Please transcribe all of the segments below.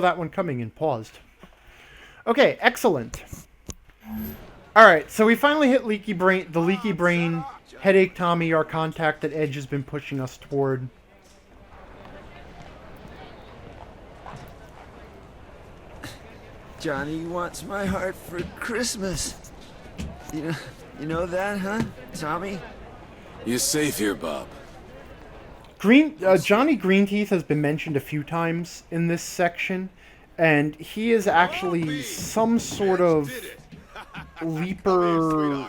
that one coming and paused. Okay, excellent. All right, so we finally hit the leaky brain, headache Tommy, our contact that Edge has been pushing us toward. Johnny wants my heart for Christmas. You know that, huh, Tommy? You're safe here, Bob. Johnny Greenteeth has been mentioned a few times in this section, and he is actually some sort of leaper,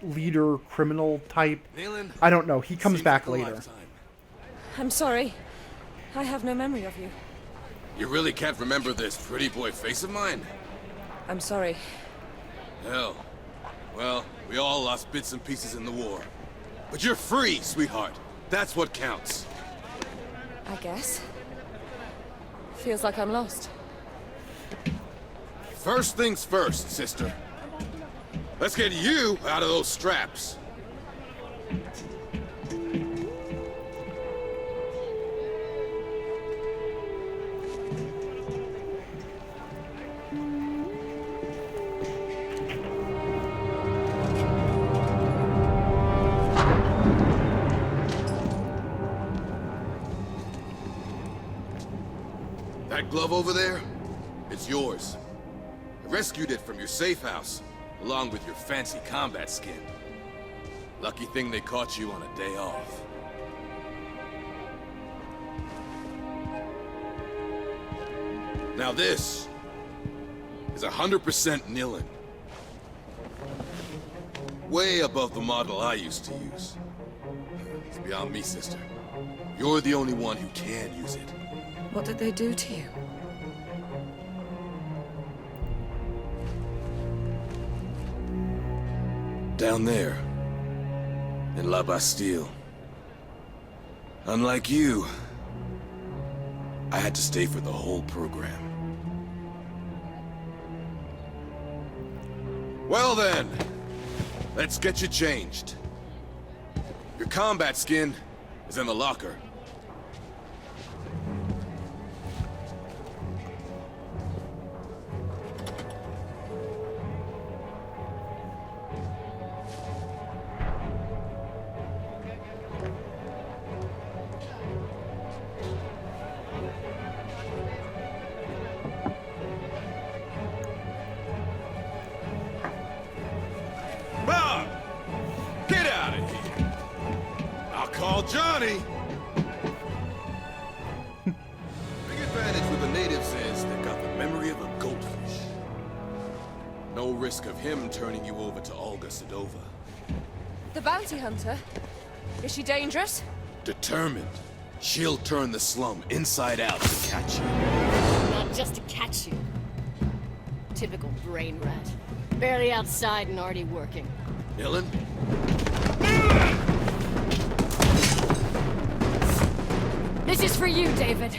leader, criminal type. I don't know. He comes back later. I'm sorry. I have no memory of you. You really can't remember this pretty boy face of mine? I'm sorry. Hell. Well, we all lost bits and pieces in the war. But you're free, sweetheart. That's what counts. I guess. Feels like I'm lost. First things first, sister. Let's get you out of those straps. That glove over there, it's yours. I rescued it from your safe house, along with your fancy combat skin. Lucky thing they caught you on a day off. Now this is 100% Nilin. Way above the model I used to use. It's beyond me, sister. You're the only one who can use it. What did they do to you? Down there, in La Bastille. Unlike you, I had to stay for the whole program. Well then, let's get you changed. Your combat skin is in the locker. Bob! Get out of here! I'll call Johnny! Big advantage with the natives is they've got the memory of a goldfish. No risk of him turning you over to Olga Sedova. The bounty hunter? Is she dangerous? Determined. She'll turn the slum inside out to catch you. Not just to catch you. Typical brain rat. Barely outside and already working. Dylan? This is for you, David.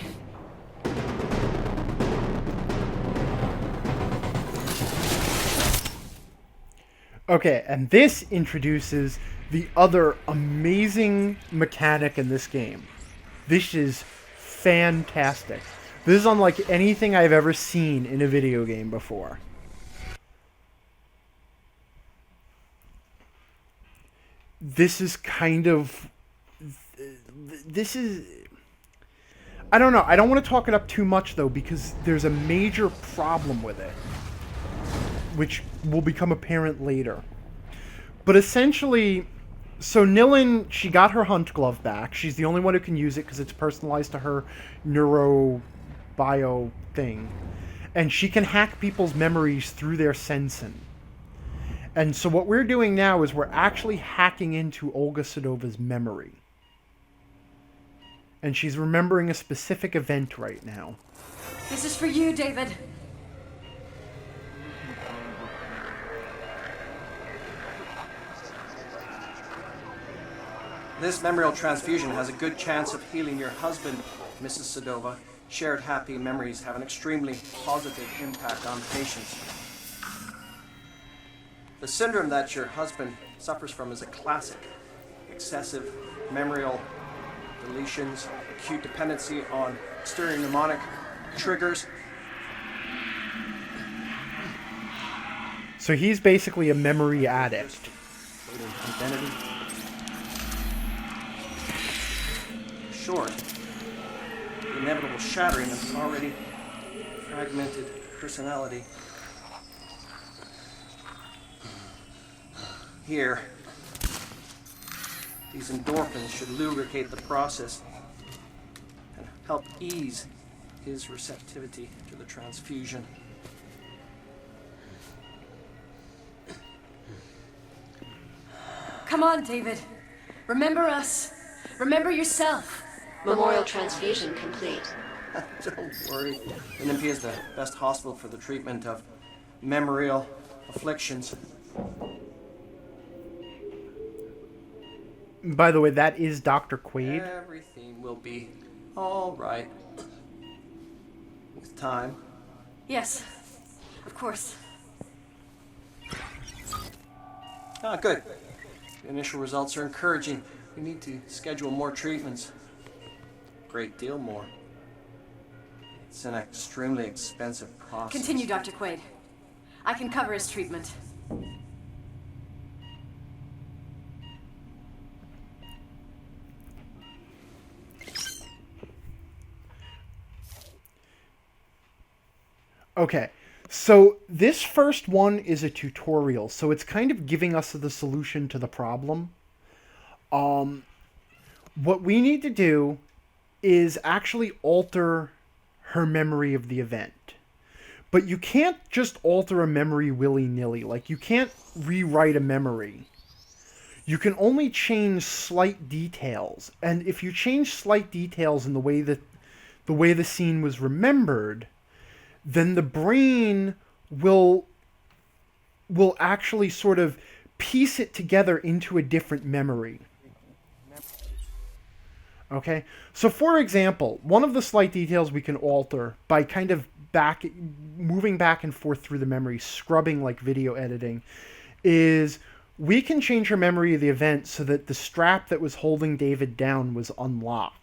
Okay, and this introduces the other amazing mechanic in this game. This is fantastic. This is unlike anything I've ever seen in a video game before. This is kind of... This is... I don't know. I don't want to talk it up too much, though, because there's a major problem with it, which will become apparent later. But essentially, so Nilin, she got her hunt glove back. She's the only one who can use it because it's personalized to her neurobio thing. And she can hack people's memories through their sensin. And so what we're doing now is we're actually hacking into Olga Sedova's memory. And she's remembering a specific event right now. This is for you, David. This memorial transfusion has a good chance of healing your husband, Mrs. Sedova. Shared happy memories have an extremely positive impact on patients. The syndrome that your husband suffers from is a classic. Excessive memorial deletions, acute dependency on exterior mnemonic triggers, So he's basically a memory addict. Loading identity. Short. The inevitable shattering of already fragmented personality. Here, these endorphins should lubricate the process and help ease his receptivity to the transfusion. Come on, David. Remember us. Remember yourself. Memorial transfusion complete. Don't worry. Olympia is the best hospital for the treatment of memorial afflictions. By the way, that is Dr. Quaid. Everything will be all right. With time. Yes, of course. Ah, good. The initial results are encouraging. We need to schedule more treatments. Great deal more. It's an extremely expensive process. Continue, Dr. Quaid. I can cover his treatment. Okay, so this first one is a tutorial, so it's kind of giving us the solution to the problem. What we need to do is actually alter her memory of the event. But you can't just alter a memory willy-nilly. Like, you can't rewrite a memory. You can only change slight details. And if you change slight details in the way the scene was remembered, then the brain will actually sort of piece it together into a different memory. Okay? So for example, one of the slight details we can alter by kind of moving back and forth through the memory, scrubbing like video editing, is we can change her memory of the event so that the strap that was holding David down was unlocked.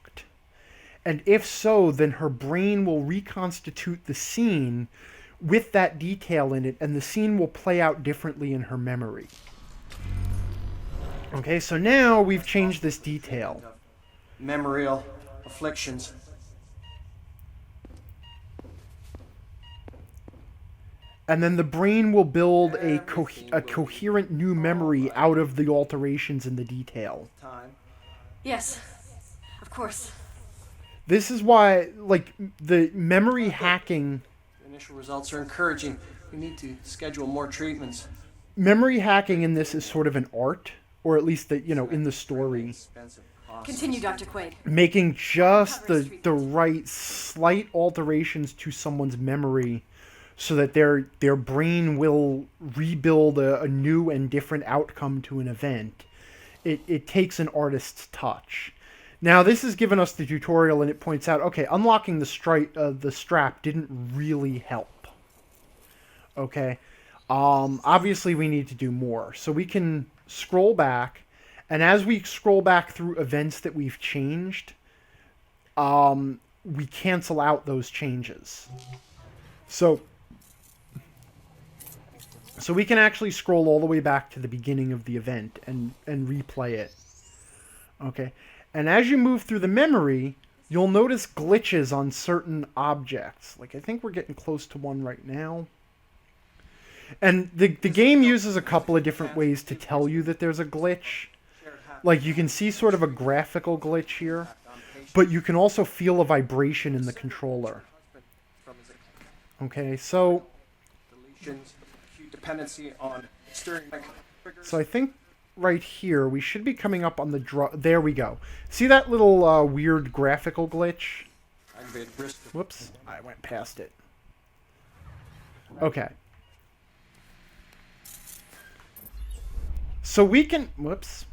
And if so, then her brain will reconstitute the scene with that detail in it, and the scene will play out differently in her memory. Okay, so now we've changed this detail. Memorial afflictions. And then the brain will build a coherent new memory out of the alterations in the detail. Time. Yes, of course. This is why, like, the memory hacking... The initial results are encouraging. We need to schedule more treatments. Memory hacking in this is sort of an art, or at least, in the story. Expensive process. Continue, Dr. Quaid. Making just the right slight alterations to someone's memory so that their brain will rebuild a new and different outcome to an event. It takes an artist's touch. Now, this has given us the tutorial, and it points out, okay, unlocking the strap didn't really help. Okay? Obviously, we need to do more. So we can scroll back, and as we scroll back through events that we've changed, we cancel out those changes. So we can actually scroll all the way back to the beginning of the event and replay it. Okay? And as you move through the memory, you'll notice glitches on certain objects. Like, I think we're getting close to one right now. And the game uses a couple of different ways to tell you that there's a glitch. Like, you can see sort of a graphical glitch here, but you can also feel a vibration in the controller. Okay, so... Deletions, dependency on external triggers. So I think right here, we should be coming up on the there we go. See that little weird graphical glitch? Aggravated risk of Whoops, I went past it. Okay. So we can... Whoops.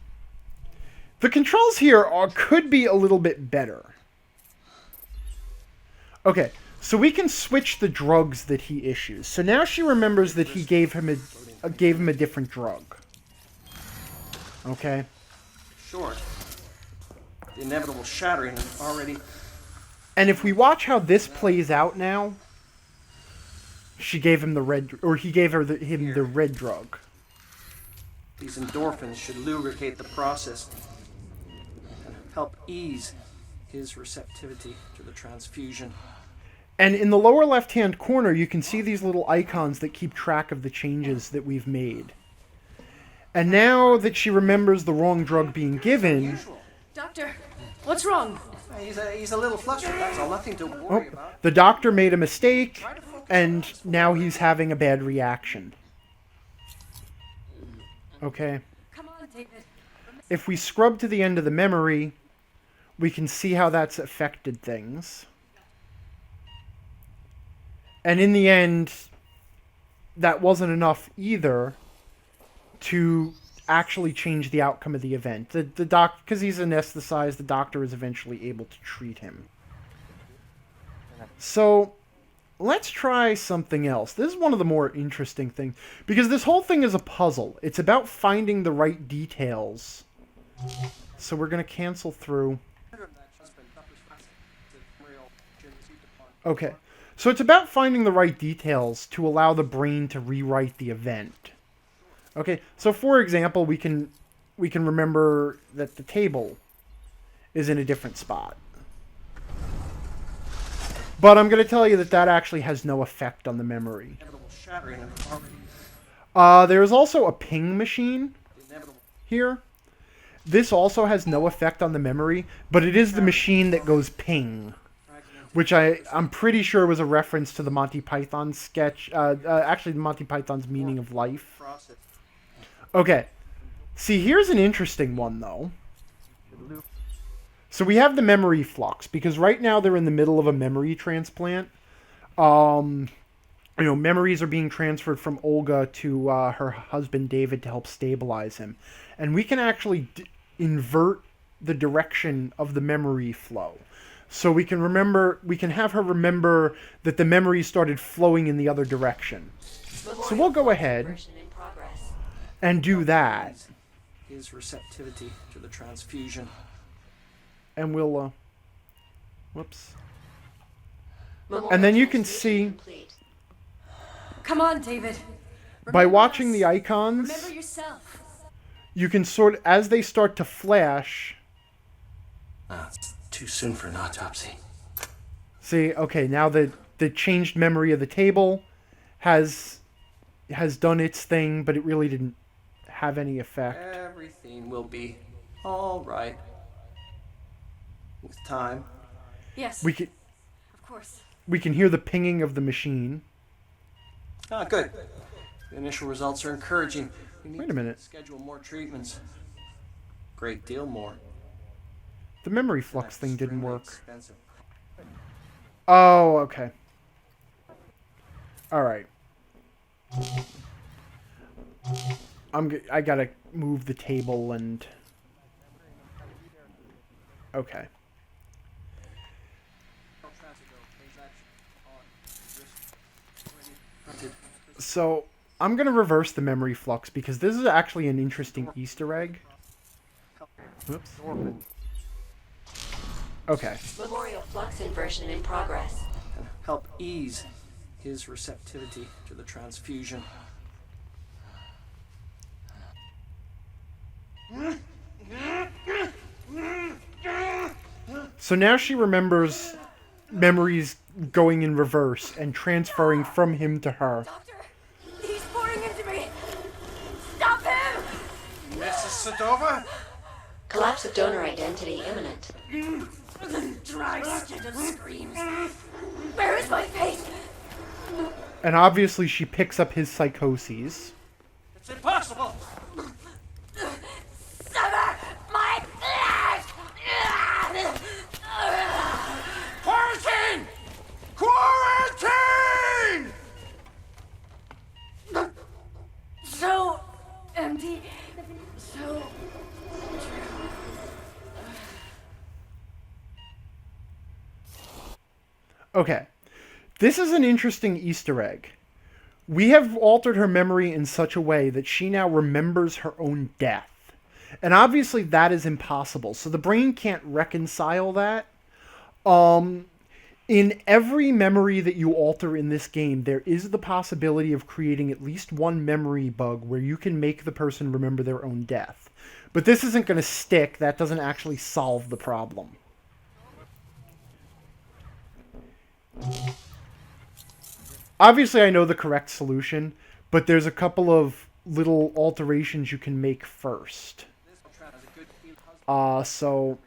The controls here could be a little bit better. Okay, so we can switch the drugs that he issues. So now she remembers that he gave him a different drug. Okay. short. The inevitable shattering is already... And if we watch how this plays out now, she gave him the red, or he gave her him the red drug. These endorphins should lubricate the process and help ease his receptivity to the transfusion. And in the lower left-hand corner, you can see these little icons that keep track of the changes that we've made. And now that she remembers the wrong drug being given... Doctor, what's wrong? He's a little flustered, that's all. Nothing to worry about. The doctor made a mistake, and now he's having a bad reaction. Okay. Come on, David. If we scrub to the end of the memory, we can see how that's affected things. And in the end, that wasn't enough either to actually change the outcome of the event. The because he's anesthetized, the doctor is eventually able to treat him. So, let's try something else. This is one of the more interesting things, because this whole thing is a puzzle. It's about finding the right details. So we're going to cancel through. Okay. So it's about finding the right details to allow the brain to rewrite the event. Okay, so for example, we can remember that the table is in a different spot. But I'm going to tell you that that actually has no effect on the memory. There's also a ping machine here. This also has no effect on the memory, but it is the machine that goes ping. Which I'm pretty sure was a reference to the Monty Python sketch. Actually, Monty Python's Meaning of Life. Okay. See, here's an interesting one, though. So we have the memory flux, because right now they're in the middle of a memory transplant. Memories are being transferred from Olga to her husband, David, to help stabilize him. And we can actually invert the direction of the memory flow. So we can have her remember that the memory started flowing in the other direction. So we'll go ahead and do that. His receptivity to the transfusion. And we'll, whoops. And then you can see, Come on, David. by watching the icons, Remember yourself. you can as they start to flash. It's too soon for an autopsy. See, okay, now the changed memory of the table has done its thing, but it really didn't have any effect. Everything will be all right. With time. Yes, We of course. can hear the pinging of the machine. Good. The initial results are encouraging. We need Wait a minute. to schedule more treatments. Great deal more. The memory flux thing didn't Extremely work. expensive. Oh, okay. All right. I gotta move the table and. Okay. So I'm gonna reverse the memory flux because this is actually an interesting Easter egg. Oops. Okay. Memorial flux inversion in progress. And help ease his receptivity to the transfusion. So now she remembers memories going in reverse and transferring from him to her. Doctor, he's pouring into me. Stop him! Mrs. Sedova? Collapse of donor identity imminent. Dry spit and screams. Where is my face? And obviously she picks up his psychoses. It's impossible! Sever my flesh! Quarantine! Quarantine! So empty. So Okay. This is an interesting Easter egg. We have altered her memory in such a way that she now remembers her own death. And obviously that is impossible. So the brain can't reconcile that. In every memory that you alter in this game, there is the possibility of creating at least one memory bug where you can make the person remember their own death. But this isn't going to stick. That doesn't actually solve the problem. Obviously, I know the correct solution, but there's a couple of little alterations you can make first. So...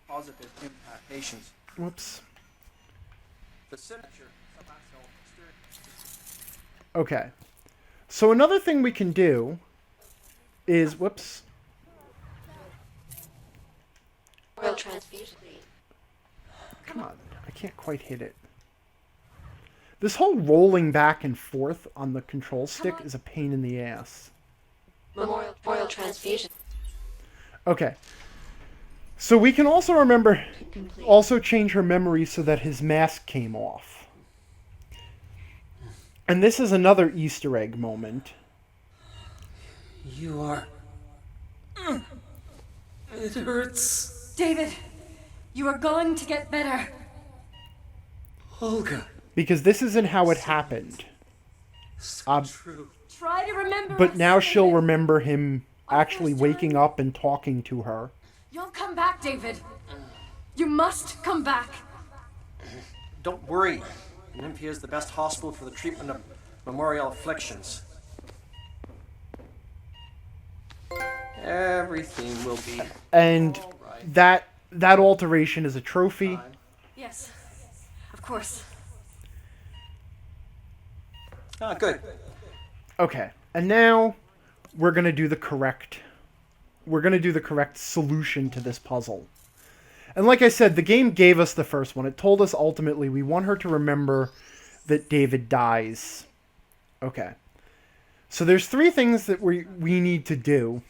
Positive impact patients. Whoops. The signature. Okay. So another thing we can do is... Whoops. Memorial transfusion. Come on. I can't quite hit it. This whole rolling back and forth on the control stick is a pain in the ass. Memorial transfusion. Okay. So we can also remember... Also change her memory so that his mask came off. And this is another Easter egg moment. You are... It hurts. David, you are going to get better. Olga. Because this isn't how it happened. True. Try to remember But us, now she'll David. remember him actually waking up and talking to her. You'll come back, David. You must come back. Don't worry. Olympia is the best hospital for the treatment of memorial afflictions. Everything will be And alright. that alteration is a trophy. Yes, of course. Ah, good. Okay. And now we're going to do the correct solution to this puzzle. And like I said, the game gave us the first one. It told us ultimately we want her to remember that David dies. Okay. So there's three things that we need to do.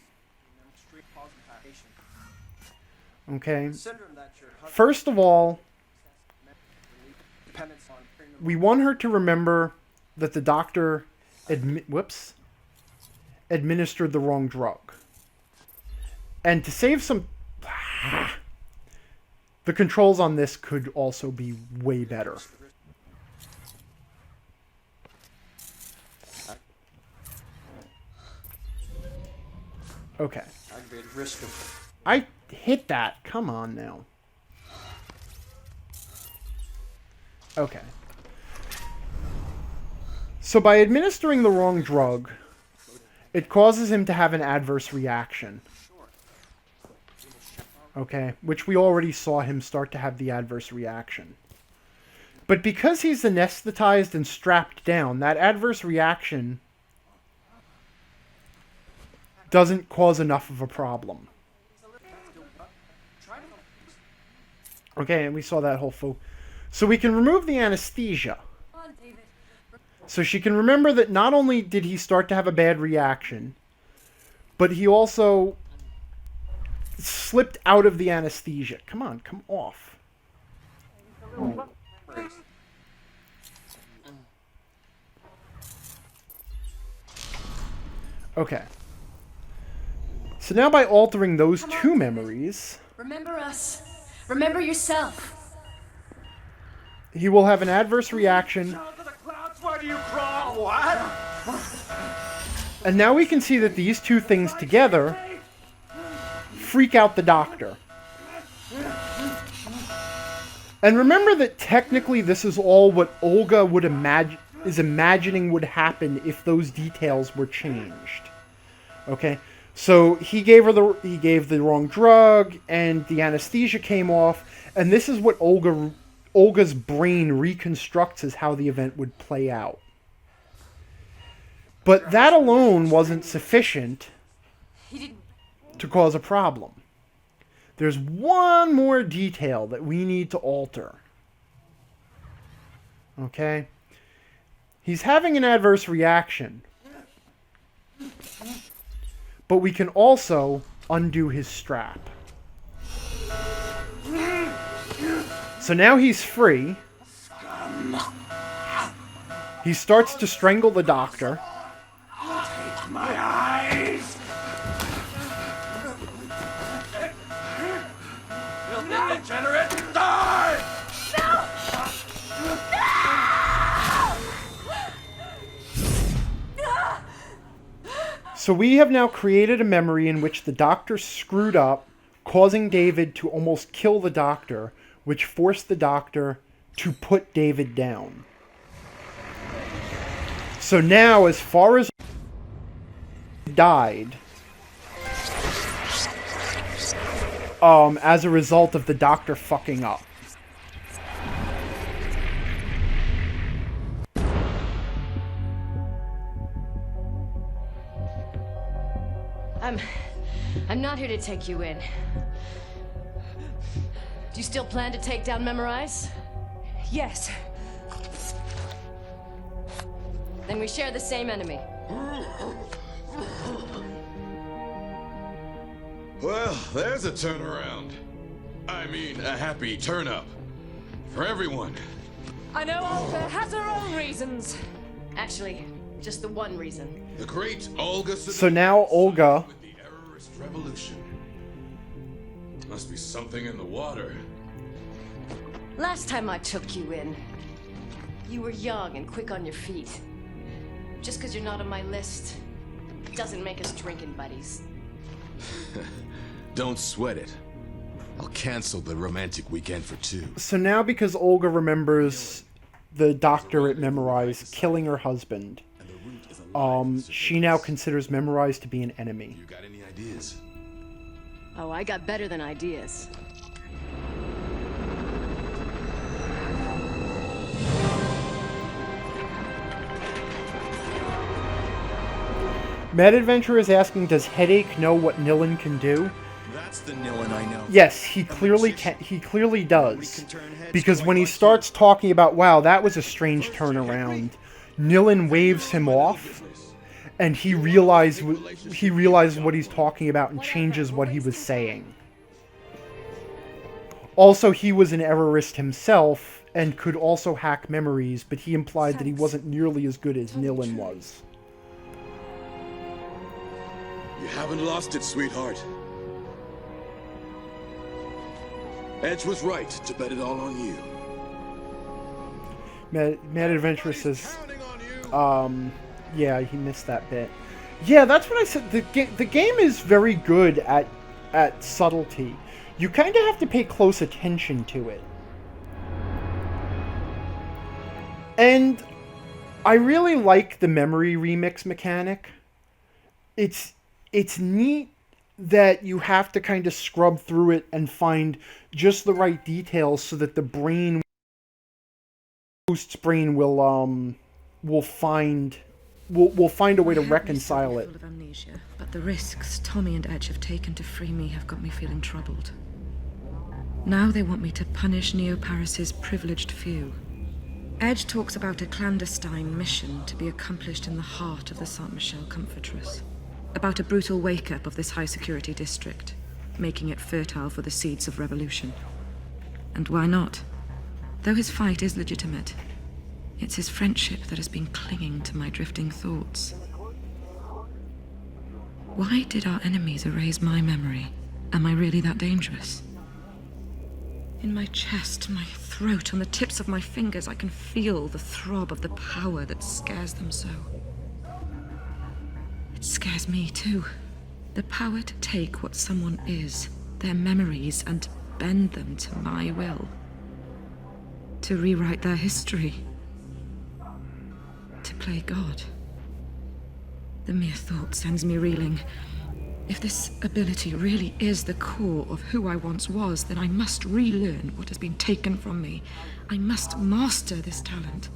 Okay. Syndrome that your husband First of all, dependence on we want her to remember that the doctor administered the wrong drug. And to save some... The controls on this could also be way better. Okay. aggravated risk of... I hit that. Come on now. Okay. So by administering the wrong drug, it causes him to have an adverse reaction. Okay, which we already saw him start to have the adverse reaction. But because he's anesthetized and strapped down, that adverse reaction doesn't cause enough of a problem. Okay, and we saw that whole So we can remove the anesthesia. Come on, David. So she can remember that not only did he start to have a bad reaction, but he also slipped out of the anesthesia. Come on, come off. Okay. So now by altering those two memories, Remember us. Remember yourself. he will have an adverse reaction. And now we can see that these two things together freak out the doctor. And remember that technically this is all what Olga would imagining would happen if those details were changed. Okay? So he gave the wrong drug and the anesthesia came off, and this is what Olga's brain reconstructs as how the event would play out. But that alone wasn't sufficient to cause a problem. There's one more detail that we need to alter. Okay? He's having an adverse reaction. But we can also undo his strap. So now he's free. He starts to strangle the doctor. My eyes! Filthy degenerate! Die! So we have now created a memory in which the doctor screwed up, causing David to almost kill the doctor, which forced the doctor to put David down. So now, as far as died, as a result of the doctor fucking up. I'm not here to take you in. Do you still plan to take down Memorize? Yes. Then we share the same enemy. Well, there's a turnaround. I mean, a happy turn-up. For everyone. I know Olga has her own reasons. Actually, just the one reason. The great Olga... So now Olga... with the Errorist Revolution. Must be something in the water. Last time I took you in, you were young and quick on your feet. Just because you're not on my list doesn't make us drinking buddies. Don't sweat it. I'll cancel the romantic weekend for two. So now, because Olga remembers the doctor at Memorize killing her husband, she now considers Memorize to be an enemy. You got any ideas? Oh, I got better than ideas. Mad Adventure is asking, does Headache know what Nilin can do? That's the Nilin I know. Yes, he clearly can. He clearly does. Because when he starts talking about, wow, that was a strange turnaround, Nilin waves him off, and he realizes what he's talking about and changes what he was saying. Also, he was an errorist himself and could also hack memories, but he implied that he wasn't nearly as good as Nilin was. You haven't lost it, sweetheart. Edge was right to bet it all on you. Mad Adventure says, yeah, he missed that bit. Yeah, that's what I said. The game is very good at subtlety. You kind of have to pay close attention to it. And I really like the memory remix mechanic. It's neat that you have to kind of scrub through it and find just the right details so that the host's brain will find a way to reconcile it. Full of amnesia, but the risks Tommy and Edge have taken to free me have got me feeling troubled. Now they want me to punish Neo Paris's privileged few. Edge talks about a clandestine mission to be accomplished in the heart of the Saint-Michel Comfortress. About a brutal wake-up of this high-security district, making it fertile for the seeds of revolution. And why not? Though his fight is legitimate, it's his friendship that has been clinging to my drifting thoughts. Why did our enemies erase my memory? Am I really that dangerous? In my chest, my throat, on the tips of my fingers, I can feel the throb of the power that scares them so. It scares me too. The power to take what someone is, their memories, and bend them to my will. To rewrite their history. To play God. The mere thought sends me reeling. If this ability really is the core of who I once was, then I must relearn what has been taken from me. I must master this talent.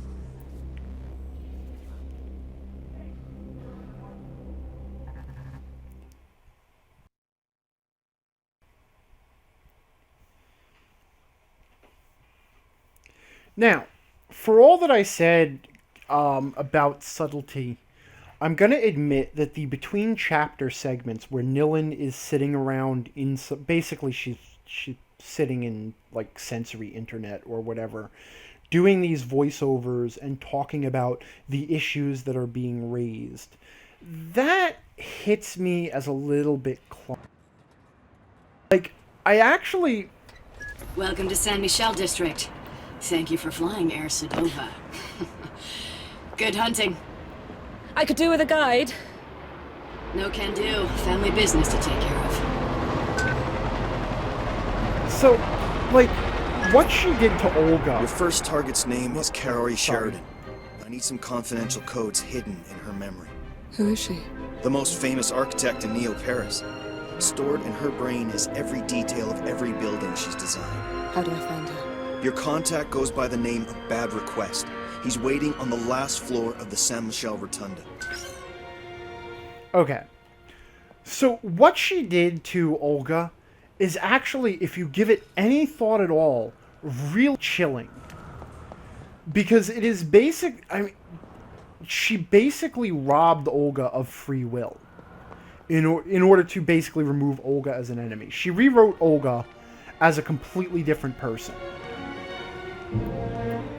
Now, for all that I said about subtlety, I'm going to admit that the between chapter segments where Nilin is sitting around in basically she's sitting in like sensory internet or whatever, doing these voiceovers and talking about the issues that are being raised, that hits me as a little bit like I actually... Welcome to San Michel District. Thank you for flying, Air Sedova. Good hunting. I could do with a guide. No can do. Family business to take care of. So, like, what she did to Olga... Your first target's name is Kaori Sheridan. I need some confidential codes hidden in her memory. Who is she? The most famous architect in Neo-Paris. Stored in her brain is every detail of every building she's designed. How do I find her? Your contact goes by the name of Bad Request. He's waiting on the last floor of the Saint Michel Rotunda. Okay. So what she did to Olga is actually, if you give it any thought at all, real chilling. Because it is basic... I mean, she basically robbed Olga of free will. In order to basically remove Olga as an enemy. She rewrote Olga as a completely different person.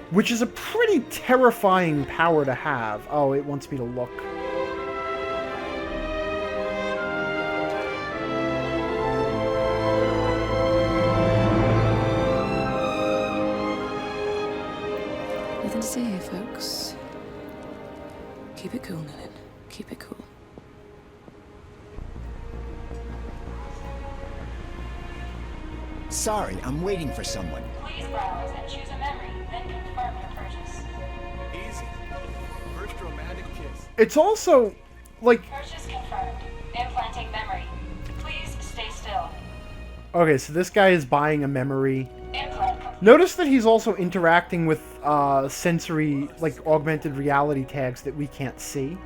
Which is a pretty terrifying power to have. Oh, it wants me to look. Nothing to see here, folks. Keep it cool, Nilin. Keep it cool. Sorry, I'm waiting for someone. Please browse and choose a memory, then confirm your purchase. Easy. First romantic kiss. It's also, like... Purchase confirmed. Implanting memory. Please stay still. Okay, so this guy is buying a memory. Implant complete. Notice that he's also interacting with sensory, like, augmented reality tags that we can't see.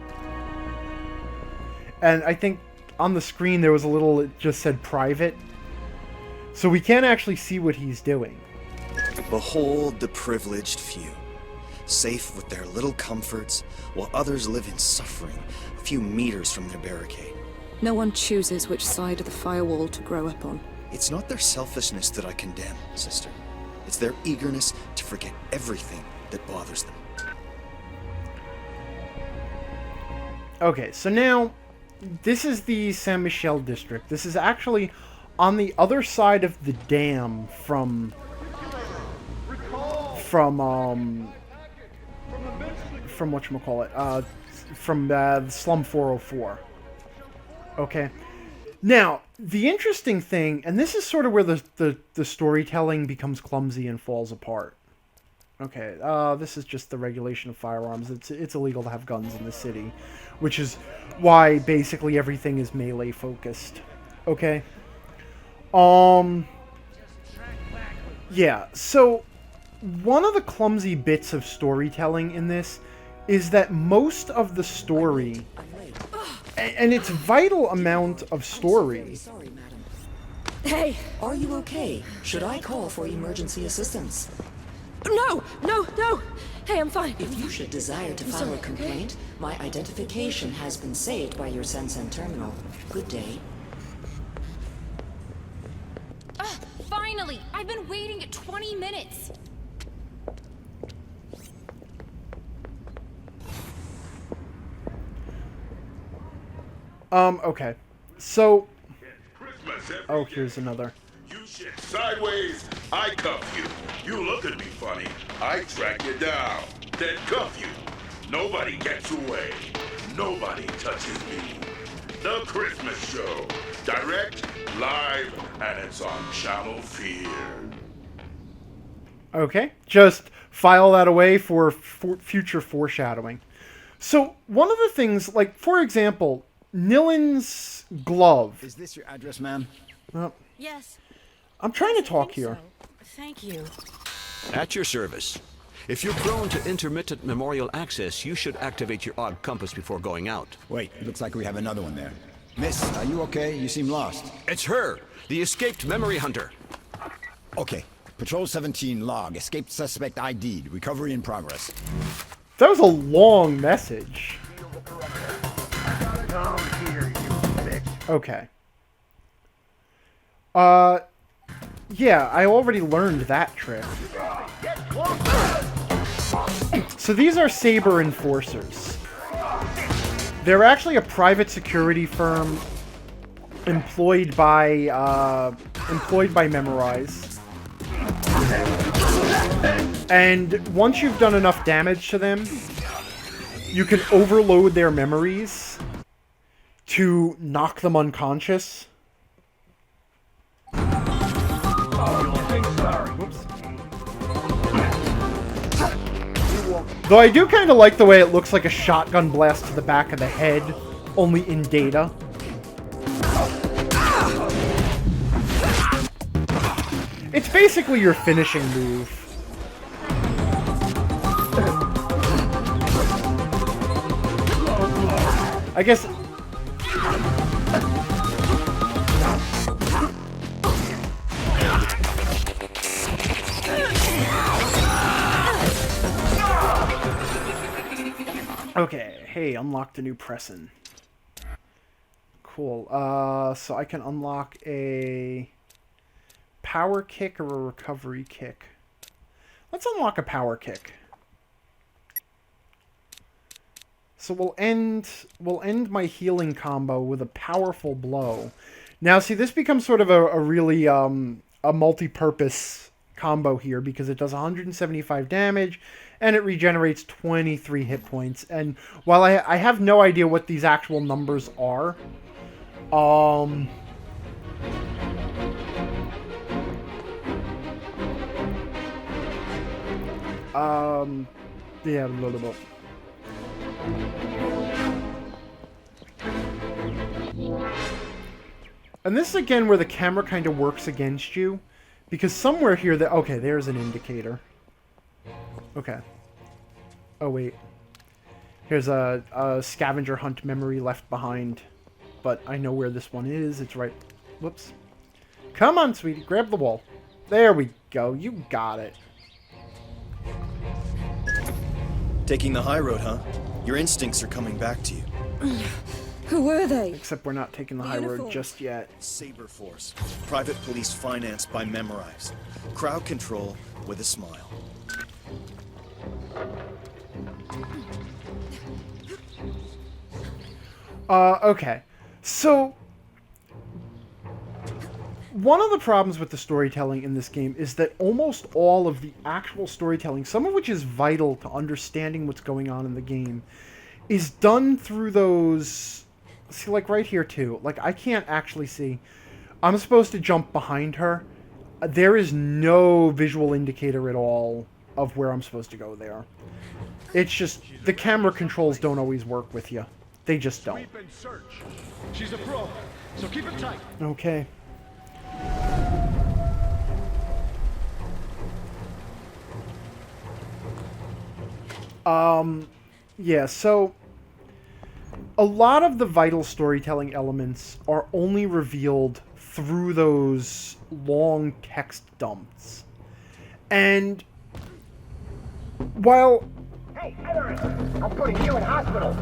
And I think on the screen there was a little, it just said private. So we can't actually see what he's doing. Behold the privileged few, safe with their little comforts, while others live in suffering a few meters from their barricade. No one chooses which side of the firewall to grow up on. It's not their selfishness that I condemn, sister. It's their eagerness to forget everything that bothers them. Okay, so now, this is the Saint Michel district. This is actually on the other side of the dam from whatchamacallit, from Slum 404. Okay. Now, the interesting thing, and this is sort of where the storytelling becomes clumsy and falls apart. Okay, this is just the regulation of firearms. It's illegal to have guns in the city, which is why basically everything is melee focused. Okay? Yeah, so one of the clumsy bits of storytelling in this is that most of the story, and it's vital amount of story. Sorry, madam. Hey, are you okay? Should I call for emergency assistance? No! No! No! Hey, I'm fine. If you should desire to file a complaint, my identification has been saved by your Sensen terminal. Good day. Finally! I've been waiting 20 minutes! Okay. So... Oh, here's another. You shit sideways, I cuff you. You look at me funny, I track you down, then cuff you. Nobody gets away. Nobody touches me. The Christmas Show. Direct, live, and it's on Channel Fear. Okay. Just file that away for future foreshadowing. So, one of the things, like, for example, Nilin's glove. Is this your address, ma'am? Yes. I'm trying to talk here. Thank you. At your service. If you're prone to intermittent memorial access, you should activate your odd compass before going out. Wait, it looks like we have another one there. Miss, are you okay? You seem lost. It's her, the escaped memory hunter. Okay. Patrol 17 log. Escaped suspect ID'd. Recovery in progress. That was a long message. Okay. Yeah, I already learned that trick. So these are Saber Enforcers. They're actually a private security firm employed by Memorize. And once you've done enough damage to them, you can overload their memories to knock them unconscious. Whoops. Though I do kind of like the way it looks like a shotgun blast to the back of the head, only in Data. It's basically your finishing move. I guess... Okay, hey, unlocked a new Presson. Cool. So I can unlock a power kick or a recovery kick. Let's unlock a power kick. So we'll end my healing combo with a powerful blow. Now, see, this becomes sort of a really a multi-purpose combo here because it does 175 damage and it regenerates 23 hit points. And while I have no idea what these actual numbers are, yeah, a little bit. And this is again where the camera kind of works against you, because somewhere here that okay, there's an indicator. Okay. Oh wait. Here's a scavenger hunt memory left behind, but I know where this one is. It's right. Whoops. Come on, sweetie, grab the wall. There we go. You got it. Taking the high road, huh? Your instincts are coming back to you. Who were they? Except we're not taking the high road just yet. Saber Force. Private police financed by Memorize. Crowd control with a smile. Okay. So, one of the problems with the storytelling in this game is that almost all of the actual storytelling, some of which is vital to understanding what's going on in the game, is done through those... See, like right here too. Like, I can't actually see. I'm supposed to jump behind her. There is no visual indicator at all of where I'm supposed to go there. It's just, the camera controls don't always work with you. They just don't. She's a pro, so keep it tight. Okay. Yeah, so a lot of the vital storytelling elements are only revealed through those long text dumps. And while... Hey, I'm putting you in hospital.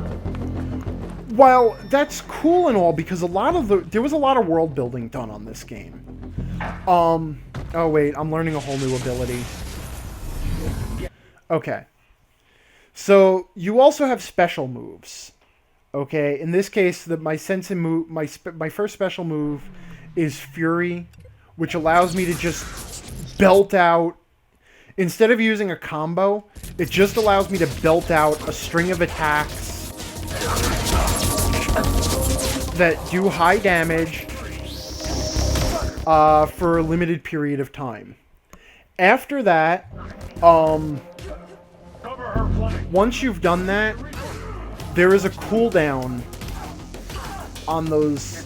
While that's cool and all, because there was a lot of world building done on this game. Oh wait, I'm learning a whole new ability. Okay. So you also have special moves. Okay, in this case, my Sensen move, my first special move is Fury, which allows me to just belt out. Instead of using a combo, it just allows me to belt out a string of attacks that do high damage for a limited period of time. After that, once you've done that, there is a cooldown on those.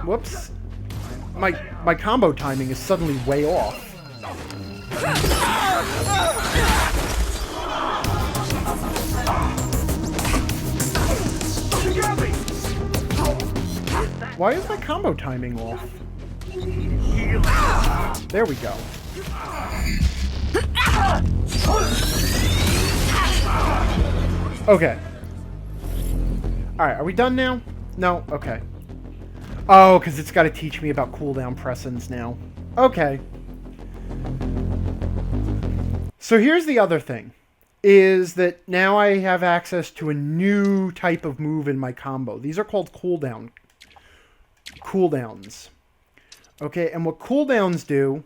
Whoops. My combo timing is suddenly way off. Why is my combo timing off? There we go. Okay. Alright, are we done now? No? Okay. Oh, because it's got to teach me about cooldown Pressons now. Okay. So here's the other thing. Is that now I have access to a new type of move in my combo. These are called cooldowns. Okay, and what cooldowns do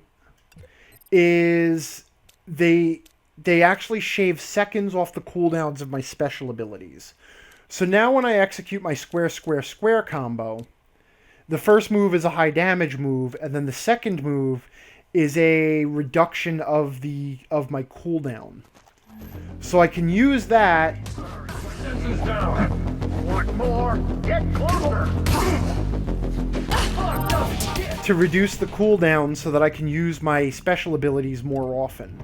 is they actually shave seconds off the cooldowns of my special abilities. So now when I execute my square, square, square combo, the first move is a high damage move, and then the second move is a reduction of my cooldown. So I can use that. Want more? Get closer! To reduce the cooldown so that I can use my special abilities more often.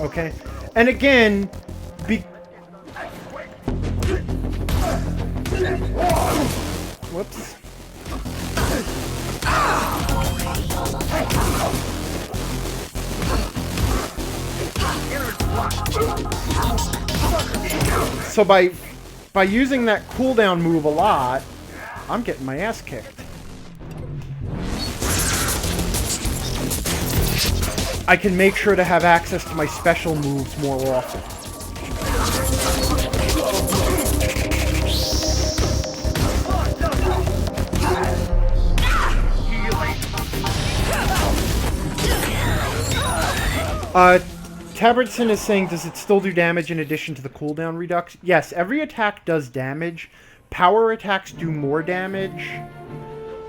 Okay, and again, whoops. So by using that cooldown move a lot, I'm getting my ass kicked. I can make sure to have access to my special moves more often. Tabertson is saying, does it still do damage in addition to the cooldown reduction? Yes, every attack does damage. Power attacks do more damage.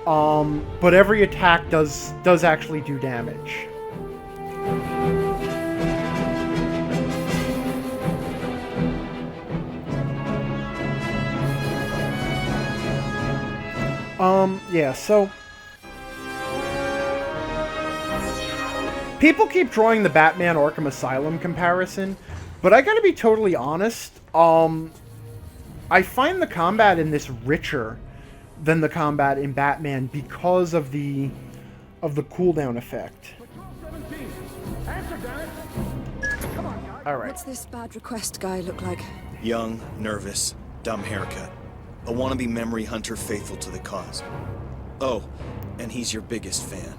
But every attack does actually do damage. Yeah, so people keep drawing the Batman Arkham Asylum comparison, but I gotta be totally honest, I find the combat in this richer than the combat in Batman because of the cooldown effect. Alright. What's this bad request guy look like? Young, nervous, dumb haircut. A wannabe memory hunter faithful to the cause. Oh, and he's your biggest fan.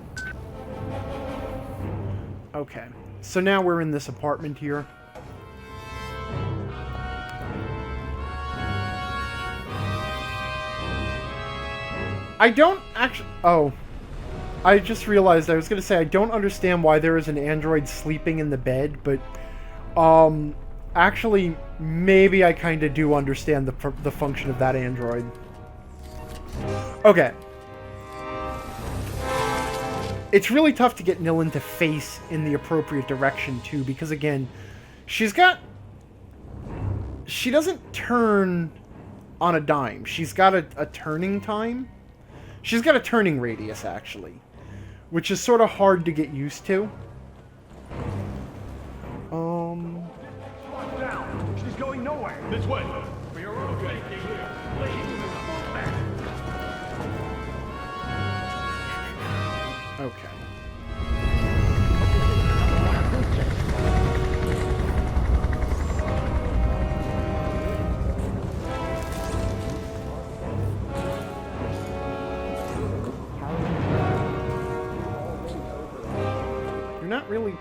Okay, so now we're in this apartment here. I don't actually... Oh. I just realized I was going to say I don't understand why there is an android sleeping in the bed, but... Actually, maybe I kind of do understand the function of that android. Okay. It's really tough to get Nilin to face in the appropriate direction, too, because, again, she doesn't turn on a dime. She's got a turning time. She's got a turning radius, actually, which is sort of hard to get used to. She's going nowhere. This way. We are okay. Okay. You're not really...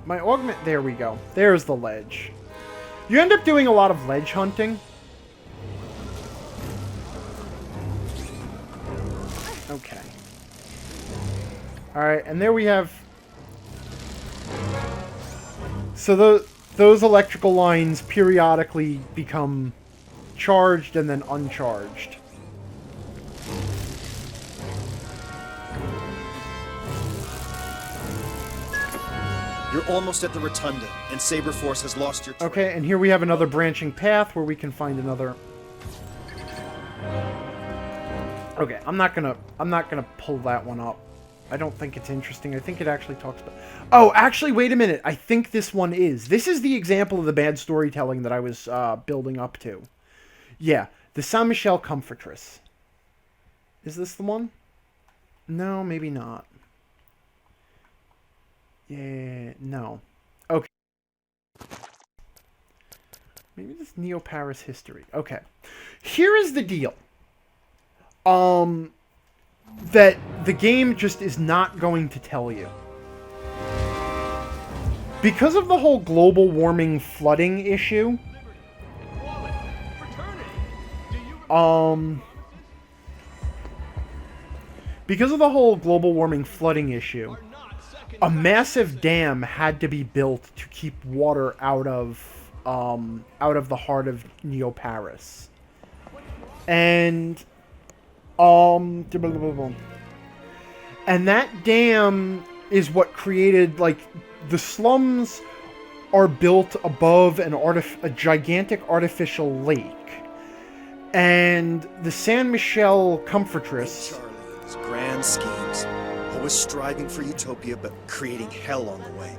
My augment... There we go. There's the ledge. You end up doing a lot of ledge hunting. Okay. Alright, and there we have... So those electrical lines periodically become charged and then uncharged. You're almost at the Rotunda, and Saber Force has lost your... Okay, and here we have another branching path where we can find another... Okay, I'm not gonna pull that one up. I don't think it's interesting. I think it actually talks about... Oh, actually, wait a minute. I think this one is. This is the example of the bad storytelling that I was building up to. Yeah, the Saint Michel Comfortress. Is this the one? No, maybe not. Yeah, no. Okay. Maybe this Neo Paris history. Okay. Here is the deal. That the game just is not going to tell you. because of the whole global warming flooding issue, a massive dam had to be built to keep water out of the heart of Neo-Paris. And and that dam is what created, like, the slums are built above a gigantic artificial lake. And the San Michel Comfortress, His grand schemes, always striving for utopia but creating hell on the way.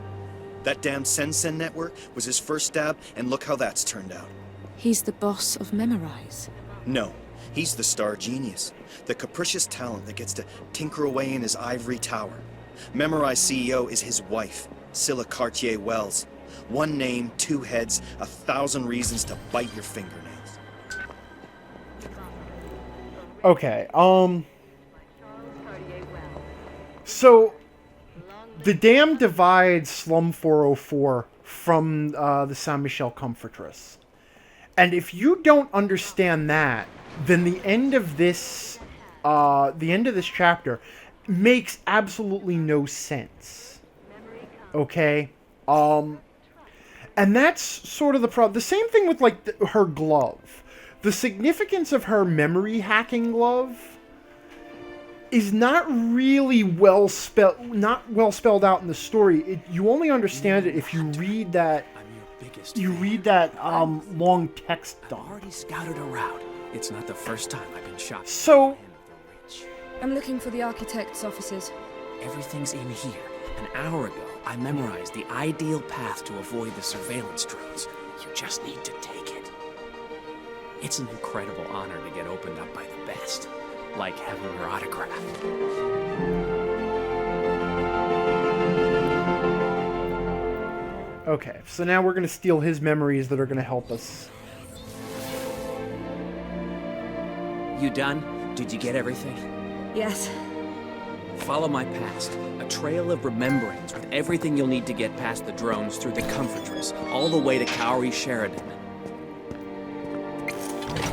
That damn Sensen network was his first stab, and look how that's turned out. He's the boss of Memorize. No, he's the star genius, the capricious talent that gets to tinker away in his ivory tower. Memorize CEO is his wife, Scylla Cartier-Wells. One name, two heads, 1,000 reasons to bite your fingernails. okay, so the dam divides Slum 404 from the Saint Michel Comfortress. And if you don't understand that, then the end of this chapter makes absolutely no sense. Okay? And that's sort of the problem. The same thing with, like, her glove. The significance of her memory hacking glove is not really well spelled out in the story. You only understand it if you read that long text dump. I've already scouted a route. It's not the first time I've been shot. So I'm looking for the architect's offices. Everything's in here. An hour ago, I memorized the ideal path to avoid the surveillance drones. You just need to take it. It's an incredible honor to get opened up by the best. Like having your autograph. Okay, so now we're going to steal his memories that are going to help us. You done? Did you get everything? Yes. Follow my past. A trail of remembrance with everything you'll need to get past the drones through the Comfortress, all the way to Cowrie Sheridan.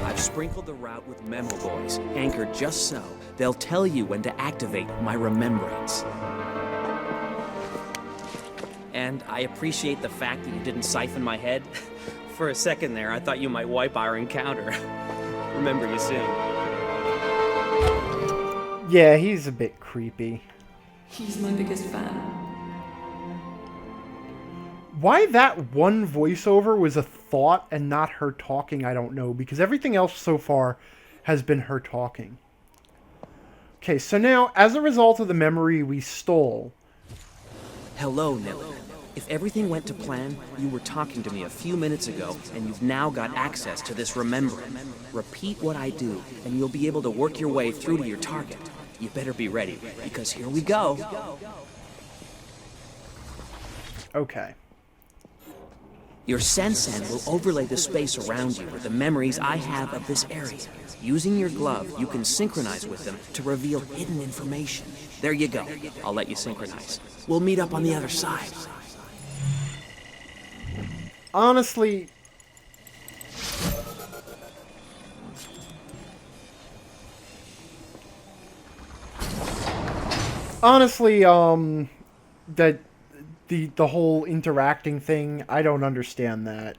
I've sprinkled the route with memo boys, anchored just so they'll tell you when to activate my remembrance. And I appreciate the fact that you didn't siphon my head. For a second there, I thought you might wipe our encounter. Remember you soon. Yeah, he's a bit creepy. He's my biggest fan. Why that one voiceover was a thought and not her talking, I don't know, because everything else so far has been her talking. Okay, so now, as a result of the memory we stole... Hello, Nilly. If everything went to plan, you were talking to me a few minutes ago, and you've now got access to this remembrance. Repeat what I do, and you'll be able to work your way through to your target. You better be ready, because here we go. Okay. Your Sensen will overlay the space around you with the memories I have of this area. Using your glove, you can synchronize with them to reveal hidden information. There you go. I'll let you synchronize. We'll meet up on the other side. Honestly... that the whole interacting thing, I don't understand that.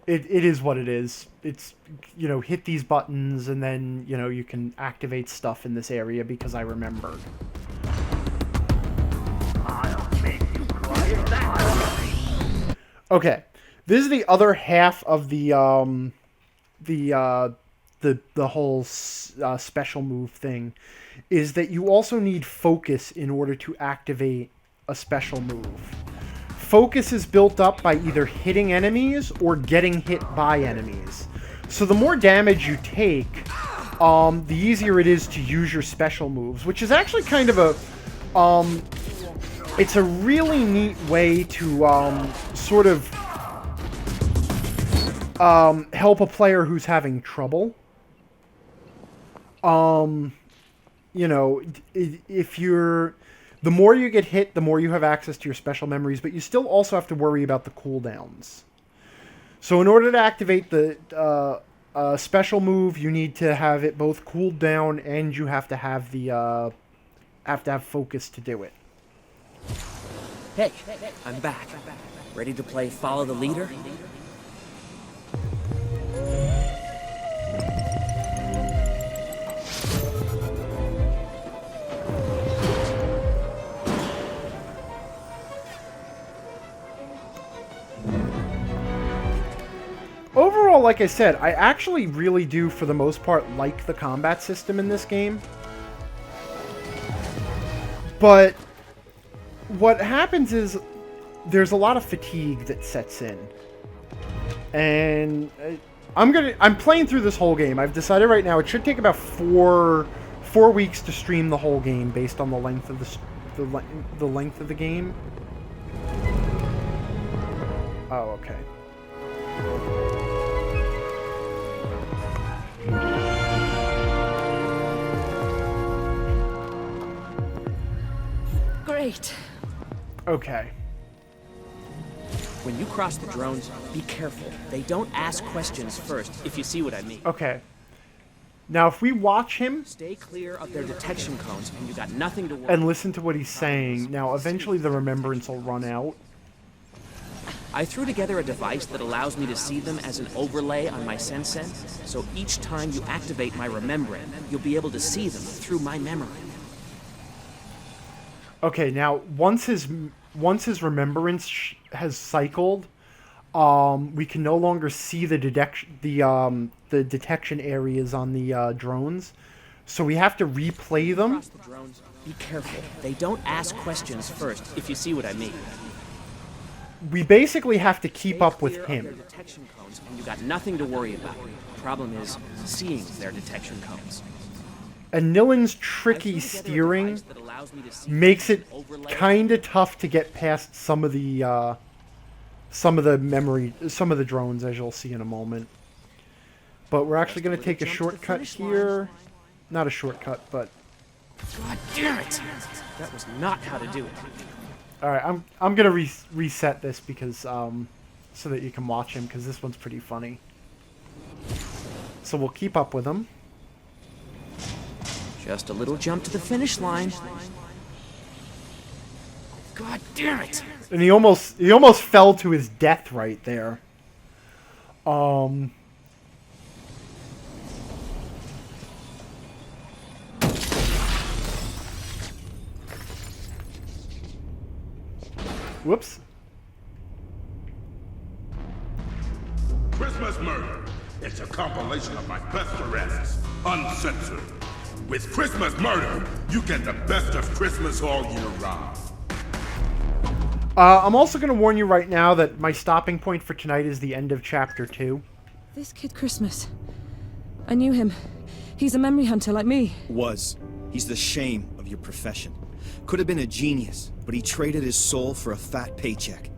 It is what it is. It's, you know, hit these buttons and then, you know, you can activate stuff in this area because I remembered. Okay, this is the other half of the whole special move thing, is that you also need focus in order to activate a special move. Focus is built up by either hitting enemies or getting hit by enemies. So the more damage you take, the easier it is to use your special moves, which is actually kind of a... it's a really neat way to sort of help a player who's having trouble. You know, if you're... The more you get hit, the more you have access to your special memories, but you still also have to worry about the cooldowns. So in order to activate the special move, you need to have it both cooled down, and you have to have the focus to do it. Hey, I'm back. Ready to play Follow the Leader? Overall, like I said, I actually really do, for the most part, like the combat system in this game. But what happens is there's a lot of fatigue that sets in. And I'm playing through this whole game. I've decided right now it should take about four weeks to stream the whole game based on the length of the length of the game. Oh, okay. Great. Okay. When you cross the drones, be careful. They don't ask questions first, if you see what I mean. Okay. Now, if we watch him... Stay clear of their detection cones, and you got nothing to worry and listen to what he's saying. Now, eventually the remembrance will run out. I threw together a device that allows me to see them as an overlay on my Sensen, so each time you activate my remembering, you'll be able to see them through my memory. Okay, now, once his remembrance has cycled, we can no longer see the detection areas on the drones, so we have to replay them. Across the drones, be careful. They don't ask questions first, if you see what I mean. We basically have to keep up with him. Their detection cones, and you got nothing to worry about. The problem is seeing their detection cones. And Nillen's tricky steering makes it kind of tough to get past some of the drones, as you'll see in a moment. But we're actually going to take a shortcut here. Not a shortcut, but... God damn it! That was not how to do it. Alright, I'm going to reset this because, so that you can watch him, because this one's pretty funny. So we'll keep up with him. Just a little jump to the finish line. God damn it! And he almost fell to his death right there. Whoops. Christmas Murder. It's a compilation of my best arrests, uncensored. With Christmas Murder, you get the best of Christmas all year round. I'm also going to warn you right now that my stopping point for tonight is the end of Chapter 2. This kid Christmas. I knew him. He's a memory hunter like me. Was. He's the shame of your profession. Could have been a genius, but he traded his soul for a fat paycheck.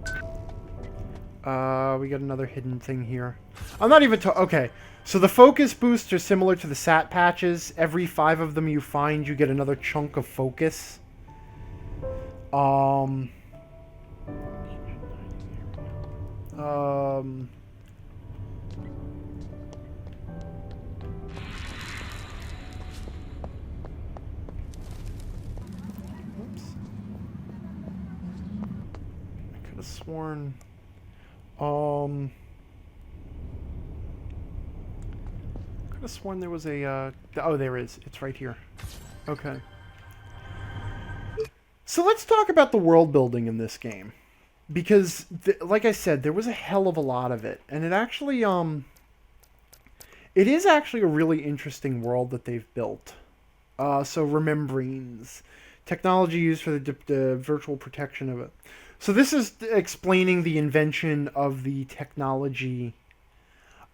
We got another hidden thing here. I'm not even okay. So the focus boosts are similar to the sat patches. Every 5 of them you find, you get another chunk of focus. I could have sworn. Could have sworn there was a. Oh, there is. It's right here. Okay. So let's talk about the world building in this game, because, like I said, there was a hell of a lot of it, and it actually it is actually a really interesting world that they've built. So remembrings, technology used for the virtual protection of it. So this is explaining the invention of the technology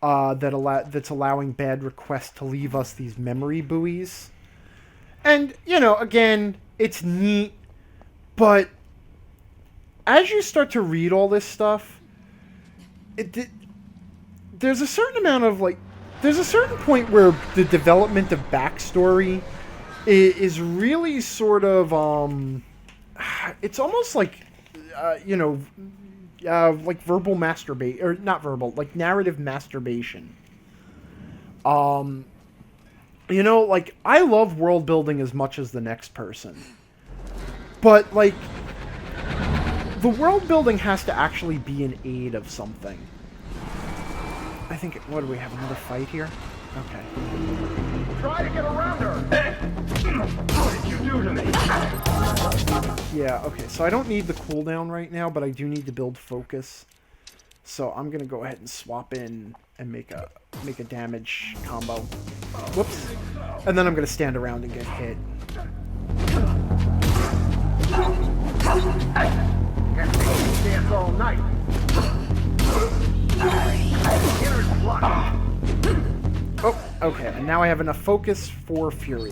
that's allowing bad requests to leave us these memory buoys. And, you know, again, it's neat, but as you start to read all this stuff, there's a certain amount of, like, there's a certain point where the development of backstory is really sort of, it's almost like, you know, like verbal masturbation, or not verbal, like narrative masturbation. You know, like, I love world building as much as the next person. But, like, the world building has to actually be in aid of something. I think, what do we have, another fight here? Okay. Try to get around her! What did you do to me? Yeah, okay, so I don't need the cooldown right now, but I do need to build focus. So I'm gonna go ahead and swap in and make a damage combo. Whoops. And then I'm gonna stand around and get hit. Dance all night. Oh, okay, and now I have enough focus for Fury.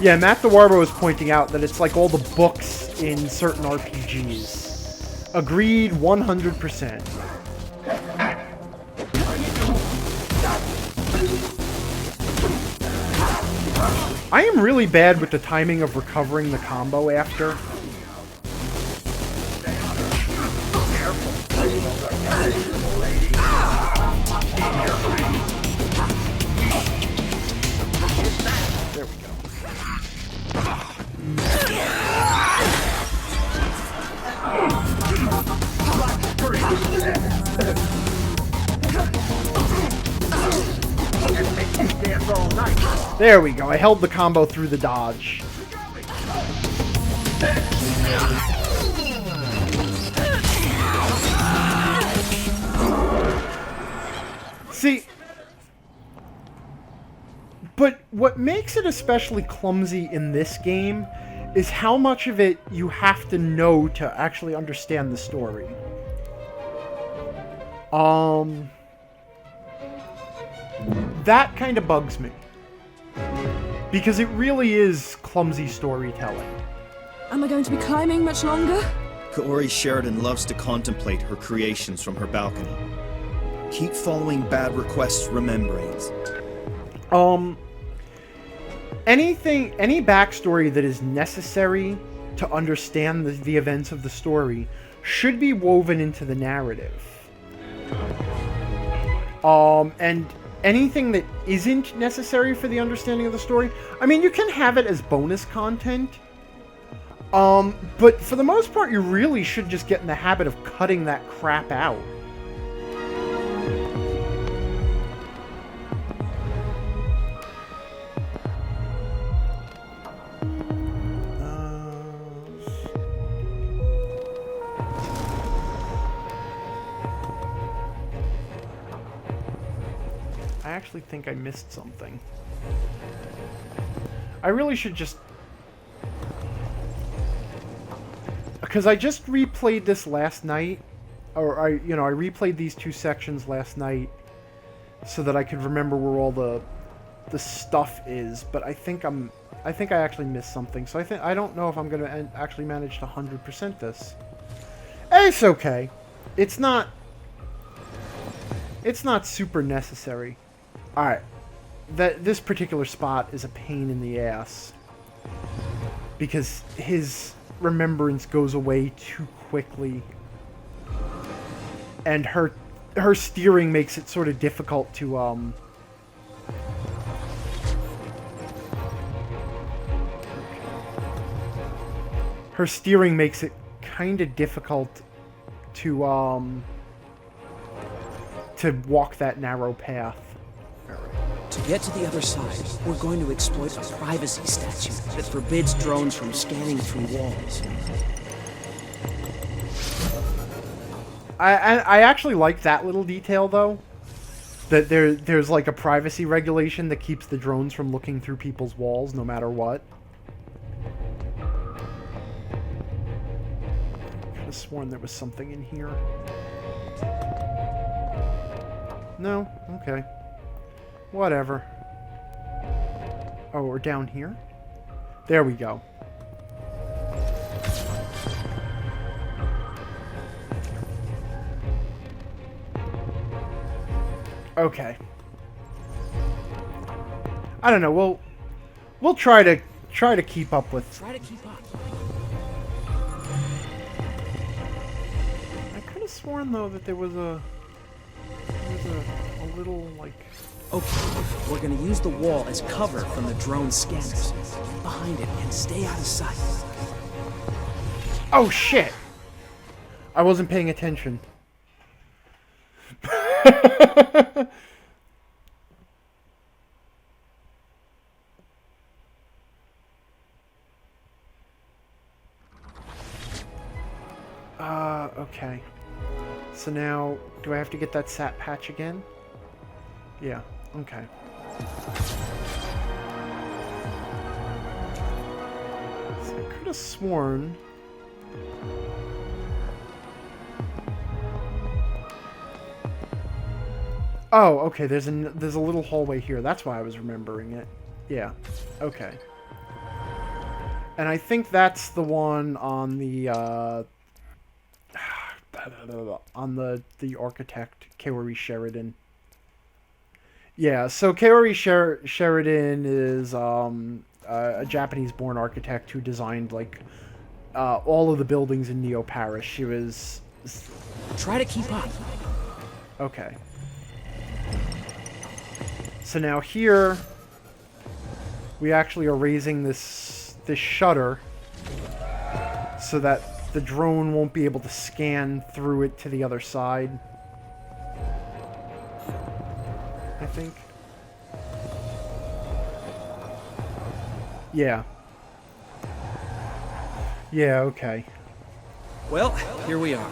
Yeah, Matt the Warbo was pointing out that it's like all the books in certain RPGs. Agreed 100%. I am really bad with the timing of recovering the combo after. There we go. There we go. I held the combo through the dodge. See, but what makes it especially clumsy in this game is how much of it you have to know to actually understand the story. That kind of bugs me. Because it really is clumsy storytelling. Am I going to be climbing much longer? Kaori Sheridan loves to contemplate her creations from her balcony. Keep following bad requests, remembrance. Any backstory that is necessary to understand the events of the story should be woven into the narrative. And anything that isn't necessary for the understanding of the story, I mean, you can have it as bonus content. But for the most part, you really should just get in the habit of cutting that crap out. I actually think I missed something. I really should just... Because I just replayed this last night, or I replayed these two sections last night so that I could remember where all the stuff is, but I think I actually missed something. So I don't know if I'm going to actually manage to 100% this. It's okay. It's not super necessary. Alright, this particular spot is a pain in the ass because his remembrance goes away too quickly, and her steering makes it sort of difficult to her steering makes it kind of difficult to walk that narrow path. To get to the other side, we're going to exploit a privacy statute that forbids drones from scanning through walls. I actually like that little detail, though. That there's like a privacy regulation that keeps the drones from looking through people's walls no matter what. I could have sworn there was something in here. No? Okay. Whatever. Oh, we're down here? There we go. Okay. I don't know. We'll try to keep up with. Try to keep up. I could have sworn though that there was a little like. Okay, we're gonna use the wall as cover from the drone scanners. Behind it and stay out of sight. Oh shit! I wasn't paying attention. Okay. So now, do I have to get that sat patch again? Yeah, okay. So I could have sworn... Oh, okay, there's a little hallway here. That's why I was remembering it. Yeah, okay. And I think that's the one on the, on the architect, Kaori Sheridan. Yeah, so Kaori Sheridan is a Japanese-born architect who designed, like, all of the buildings in Neo Paris. She was... Try to keep up. Okay. So now here, we actually are raising this shutter so that the drone won't be able to scan through it to the other side. I think. Yeah. Yeah, okay. Well, here we are.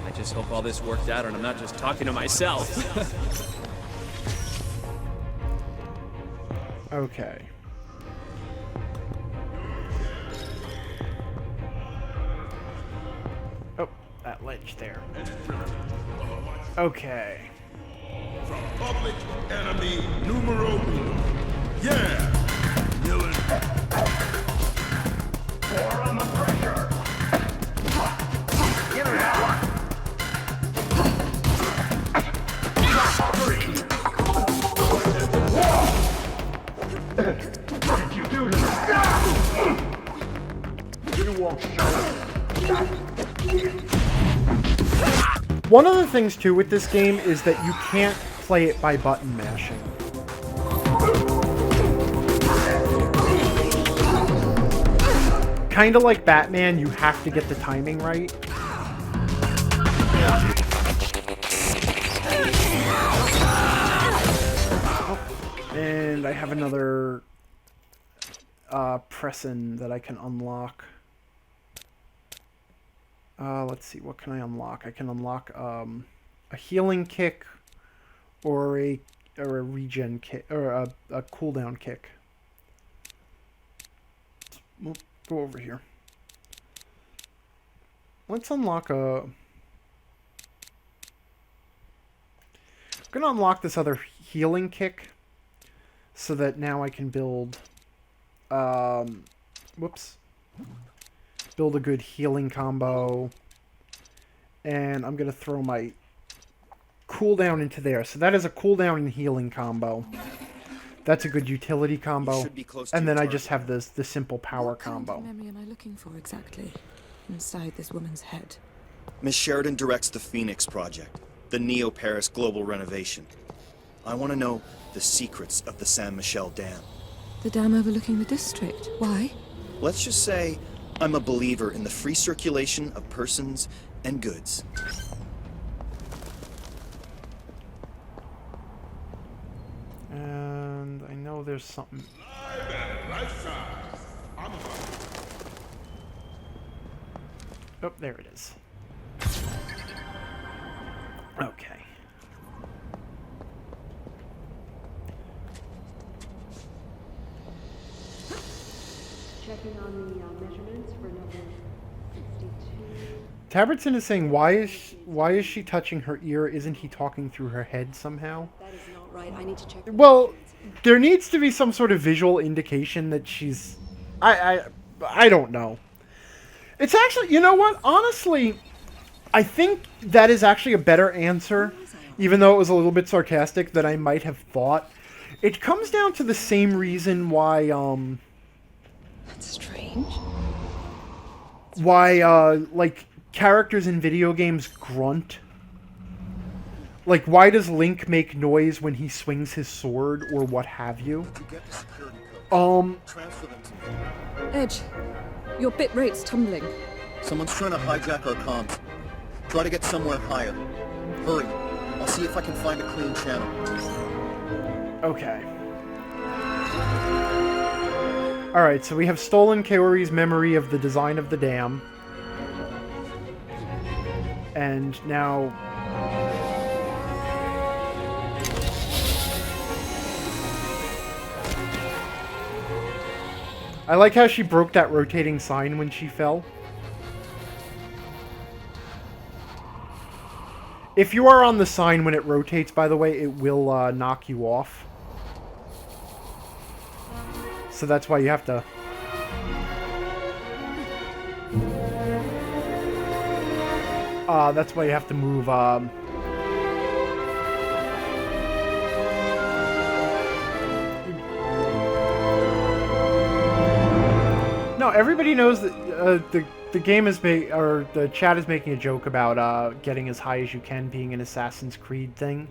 I just hope all this worked out and I'm not just talking to myself. Okay. Oh, that ledge there. Okay. From public enemy numero uno. Yeah! Villain. More on the pressure. Give it out. What did you do to me? You won't show. One of the things too with this game is that you can't play it by button mashing. Kinda like Batman, you have to get the timing right. And I have another Pressin that I can unlock. Let's see, what can I unlock? I can unlock a healing kick or a regen kick or a cooldown kick. We'll go over here. Let's unlock a... I'm gonna unlock this other healing kick so that now I can build build a good healing combo, and I'm gonna throw my cooldown into there. So that is a cooldown and healing combo. That's a good utility combo, and then I just have the simple power combo. What memory am I looking for exactly inside this woman's head? Miss Sheridan directs the Phoenix Project, the Neo Paris global renovation. I want to know the secrets of the Saint Michel Dam. The dam overlooking the district. Why? Let's just say I'm a believer in the free circulation of persons and goods. And I know there's something. Oh, there it is. Okay. Checking on the measurements for number 62. Tabertson is saying, why is she touching her ear? Isn't he talking through her head somehow? That is not right. I need to check. Well, there needs to be some sort of visual indication that she's... I don't know. It's actually... You know what? Honestly, I think that is actually a better answer, even though it was a little bit sarcastic, than I might have thought. It comes down to the same reason why, That's strange. why, like, characters in video games grunt. Like, why does Link make noise when he swings his sword, or what have you? Transfer them to me. Edge, your bit rate's tumbling. Someone's trying to hijack our comms. Try to get somewhere higher. Hurry. I'll see if I can find a clean channel. Okay. Alright, so we have stolen Kaori's memory of the design of the dam. And now... I like how she broke that rotating sign when she fell. If you are on the sign when it rotates, by the way, it will knock you off. So that's why you have to... that's why you have to move, No, everybody knows that the game is or the chat is making a joke about getting as high as you can being an Assassin's Creed thing.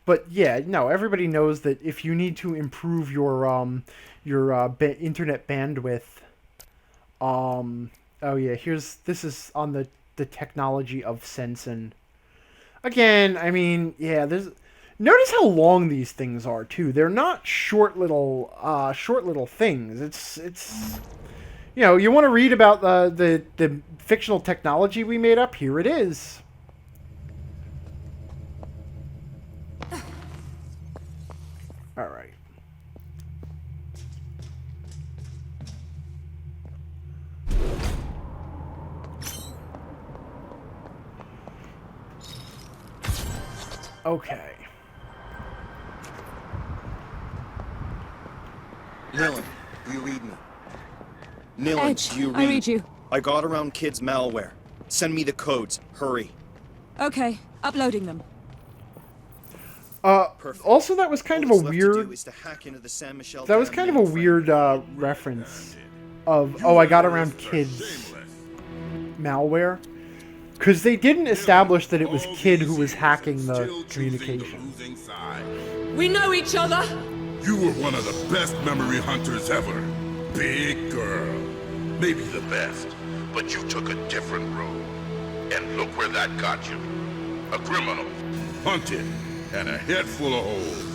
But yeah, no, everybody knows that if you need to improve your internet bandwidth, oh yeah, this is on the technology of Sensen. Again, I mean, yeah, notice how long these things are too. They're not short little things. It's you know, you want to read about the fictional technology we made up? Here it is. All right. Okay. Nilin, do you read me? Nilin, Edge, do you read? I read you. I got around kids' malware. Send me the codes. Hurry. Okay, uploading them. Also, that was kind of a weird... That That was kind of a weird reference of, oh, I got around kids' malware. Because they didn't establish that it was Kid who was hacking the communication. We know each other! You were one of the best memory hunters ever. Big girl. Maybe the best. But you took a different road. And look where that got you. A criminal. Hunted. And a head full of holes.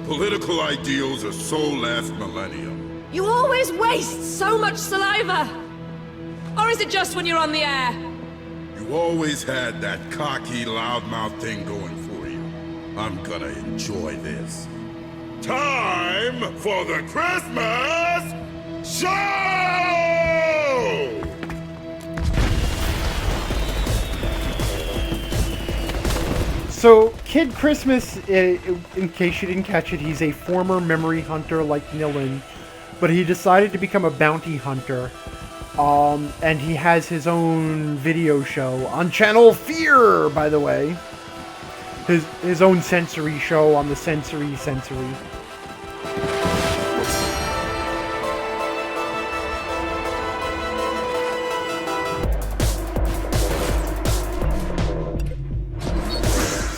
Political ideals are so last millennium. You always waste so much saliva! Or is it just when you're on the air? You always had that cocky, loudmouth thing going for you. I'm gonna enjoy this. Time for the Christmas show! So, Kid Christmas, in case you didn't catch it, he's a former memory hunter like Nilin, but he decided to become a bounty hunter. And he has his own video show on Channel Fear, by the way. His own sensory show on the Sensory.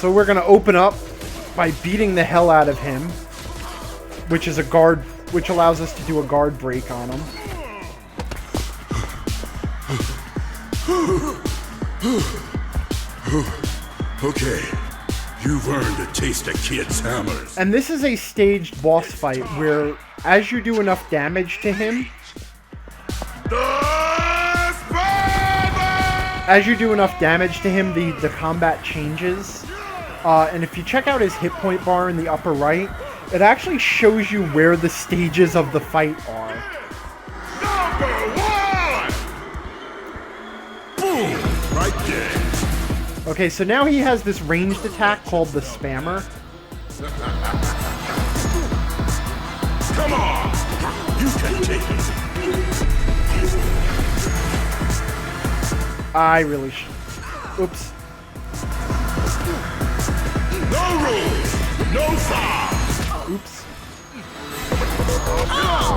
So we're gonna open up by beating the hell out of him, which allows us to do a guard break on him. Okay, you've earned a taste of Kid's hammers. And this is a staged boss fight where, as you do enough damage to him, the combat changes. And if you check out his hit point bar in the upper right, it actually shows you where the stages of the fight are. Boom! Right there. Okay, so now he has this ranged attack called the Spammer. Come on! You can take it. I really should. Oops. rules, no fouls. Oops.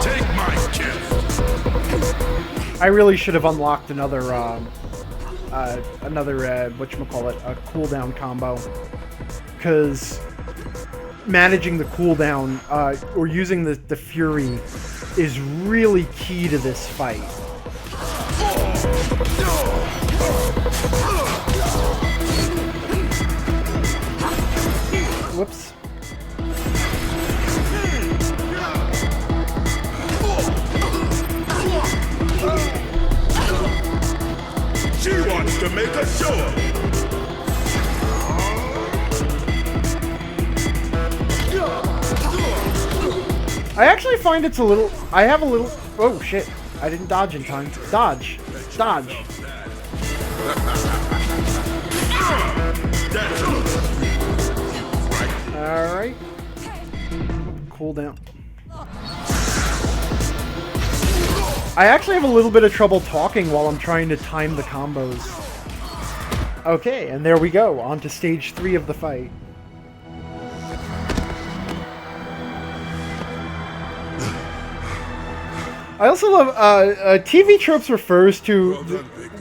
Take my gift. I really should have unlocked another whatchamacallit, a cooldown combo. Because managing the cooldown, or using the Fury, is really key to this fight. Whoops. She wants to make a show of it. I actually find it's a little... I have a little... Oh, shit. I didn't dodge in time. Dodge. Dodge. Alright. Cool down. I actually have a little bit of trouble talking while I'm trying to time the combos. Okay, and there we go. On to stage 3 of the fight. I also love TV Tropes refers to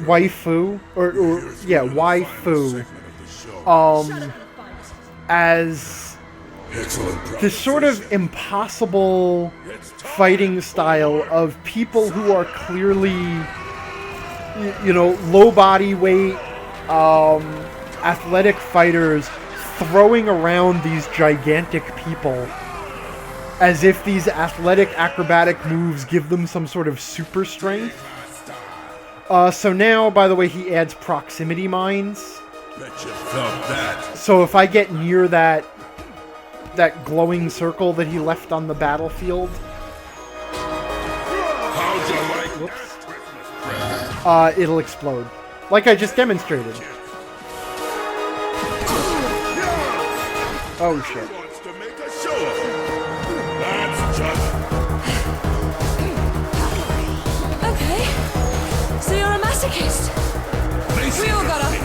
waifu or waifu as this sort of impossible fighting style of people who are clearly, you know, low body weight, athletic fighters throwing around these gigantic people as if these athletic acrobatic moves give them some sort of super strength. So now, by the way, he adds proximity mines. Bet you felt that. So if I get near that glowing circle that he left on the battlefield, How'd you like whoops, it'll explode, like I just demonstrated. Oh shit. Wants to make a show of it. That's just... Okay. So you're a masochist. We all got up here.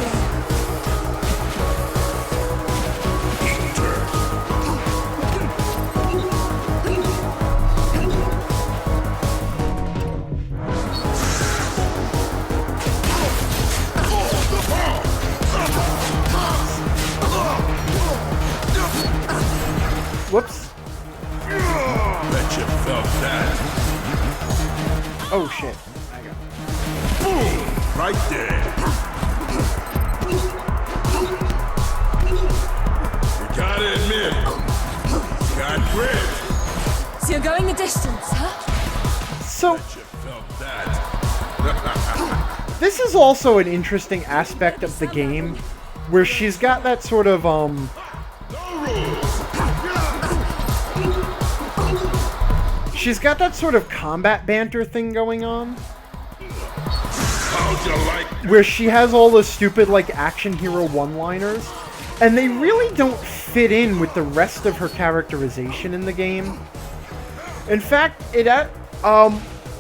Whoops. Bet you felt that. Oh shit. I got Boom! Right there. You gotta admit, got grit. So you're going the distance, huh? So Bet you felt that. this is also an interesting aspect of the game, where she's got that sort of she's got that sort of combat banter thing going on, How'd you like where she has all the stupid like action hero one-liners, and they really don't fit in with the rest of her characterization in the game. In fact,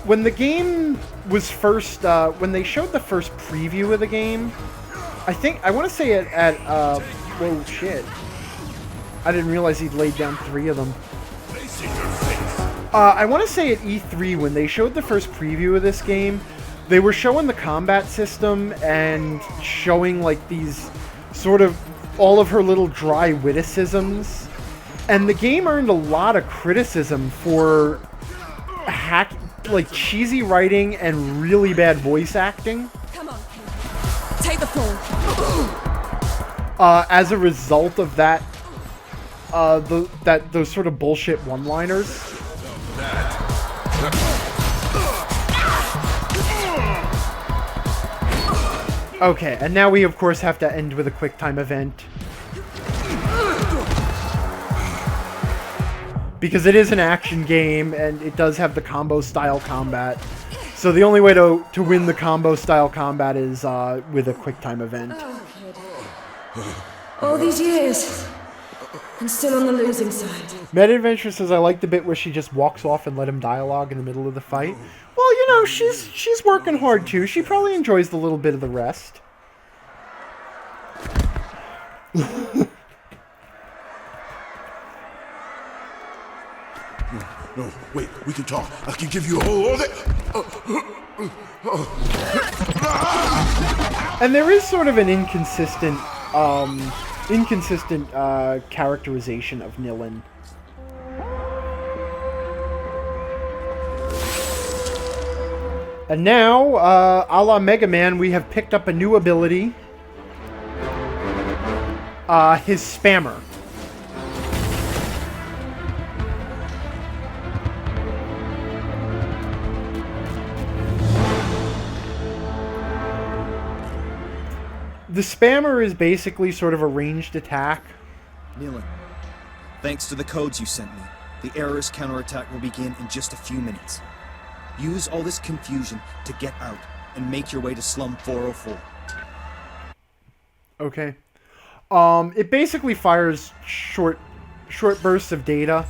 when the game was first, when they showed the first preview of the game, I want to say it at whoa shit, I didn't realize he'd laid down 3 of them. facing your face? I want to say at E3, when they showed the first preview of this game, they were showing the combat system and showing like these sort of all of her little dry witticisms. And the game earned a lot of criticism for like cheesy writing and really bad voice acting. Come on, take the fall. As a result of that, those sort of bullshit one-liners. Okay, and now we of course have to end with a quick time event. Because it is an action game and it does have the combo style combat. So the only way to win the combo style combat is with a quick time event. Oh, kid. All these years, and still on the losing side. Meta Adventure says, I like the bit where she just walks off and let him dialogue in the middle of the fight. Well, you know, she's working hard too. She probably enjoys the little bit of the rest. No, wait, we can talk. I can give you a whole order. And there is sort of an inconsistent characterization of Nilin. And now, a la Mega Man, we have picked up a new ability. His Spammer. The Spammer is basically sort of a ranged attack. Nilin, thanks to the codes you sent me, the Errorist counterattack will begin in just a few minutes. Use all this confusion to get out and make your way to Slum 404. Okay. It basically fires short bursts of data.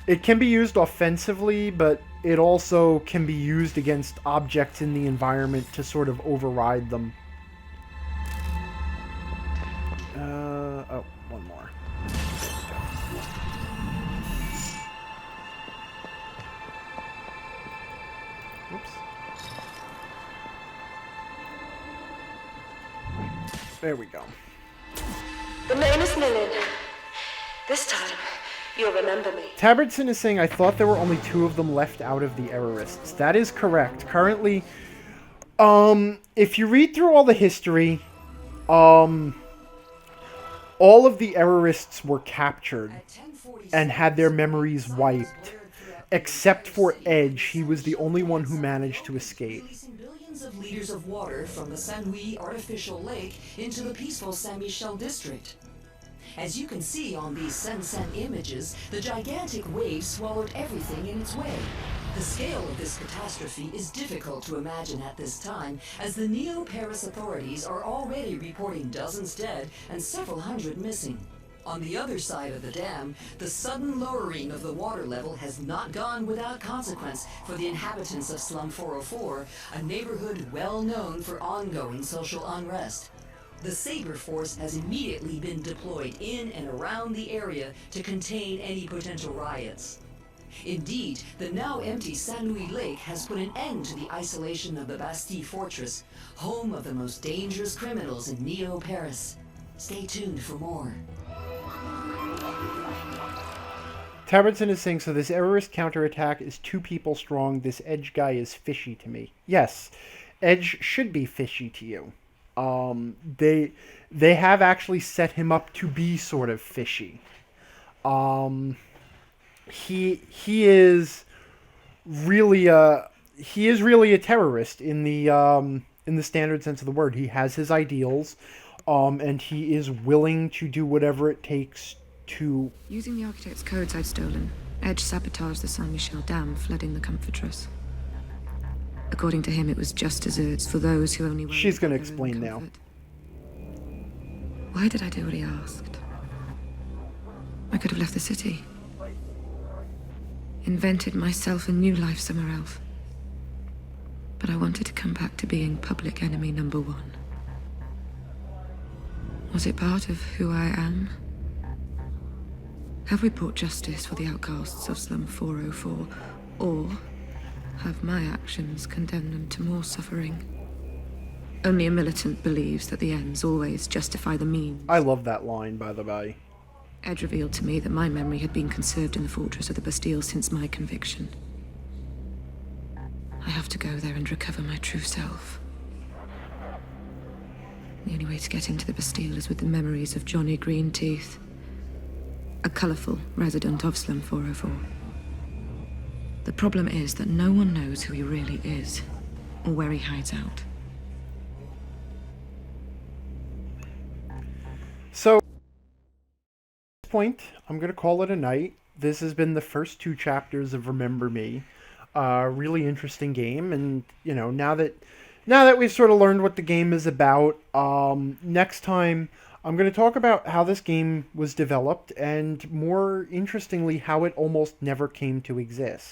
It can be used offensively, but it also can be used against objects in the environment to sort of override them. Oh, one more. Oops. There we go. The name is Nilin. This time, you'll remember me. Tabardson is saying, I thought there were only 2 of them left out of the Errorists. That is correct. Currently, if you read through all the history, all of the Errorists were captured and had their memories wiped. Except for Edge, he was the only one who managed to escape. Billions of liters of water from the Saint-Louis artificial lake into the peaceful Saint-Michel district. As you can see on these Sen-Sen images, the gigantic wave swallowed everything in its way. The scale of this catastrophe is difficult to imagine at this time, as the Neo-Paris authorities are already reporting dozens dead and several hundred missing. On the other side of the dam, the sudden lowering of the water level has not gone without consequence for the inhabitants of Slum 404, a neighborhood well known for ongoing social unrest. The Saber Force has immediately been deployed in and around the area to contain any potential riots. Indeed, the now empty Saint-Louis Lake has put an end to the isolation of the Bastille Fortress, home of the most dangerous criminals in Neo-Paris. Stay tuned for more. Tabardson is saying, so this Errorist counterattack is 2 people strong. This Edge guy is fishy to me. Yes, Edge should be fishy to you. They have actually set him up to be sort of fishy. He is really a terrorist in the standard sense of the word. He has his ideals, and he is willing to do whatever it takes to... Using the architect's codes I'd stolen, Edge sabotaged the Saint-Michel Dam, flooding the Comfortress. According to him, it was just desserts for those who only... She's going to explain now. Why did I do what he asked? I could have left the city. Invented myself a new life somewhere else. But I wanted to come back to being public enemy number 1. Was it part of who I am? Have we brought justice for the outcasts of Slum 404, or have my actions condemned them to more suffering? Only a militant believes that the ends always justify the means. I love that line, by the way. Ed revealed to me that my memory had been conserved in the fortress of the Bastille since my conviction. I have to go there and recover my true self. The only way to get into the Bastille is with the memories of Johnny Greenteeth, a colourful resident of Slum 404. The problem is that no one knows who he really is, or where he hides out. So, at this point, I'm going to call it a night. This has been the first 2 chapters of Remember Me. Really interesting game, and, you know, now that we've sort of learned what the game is about, next time I'm going to talk about how this game was developed, and more interestingly, how it almost never came to exist.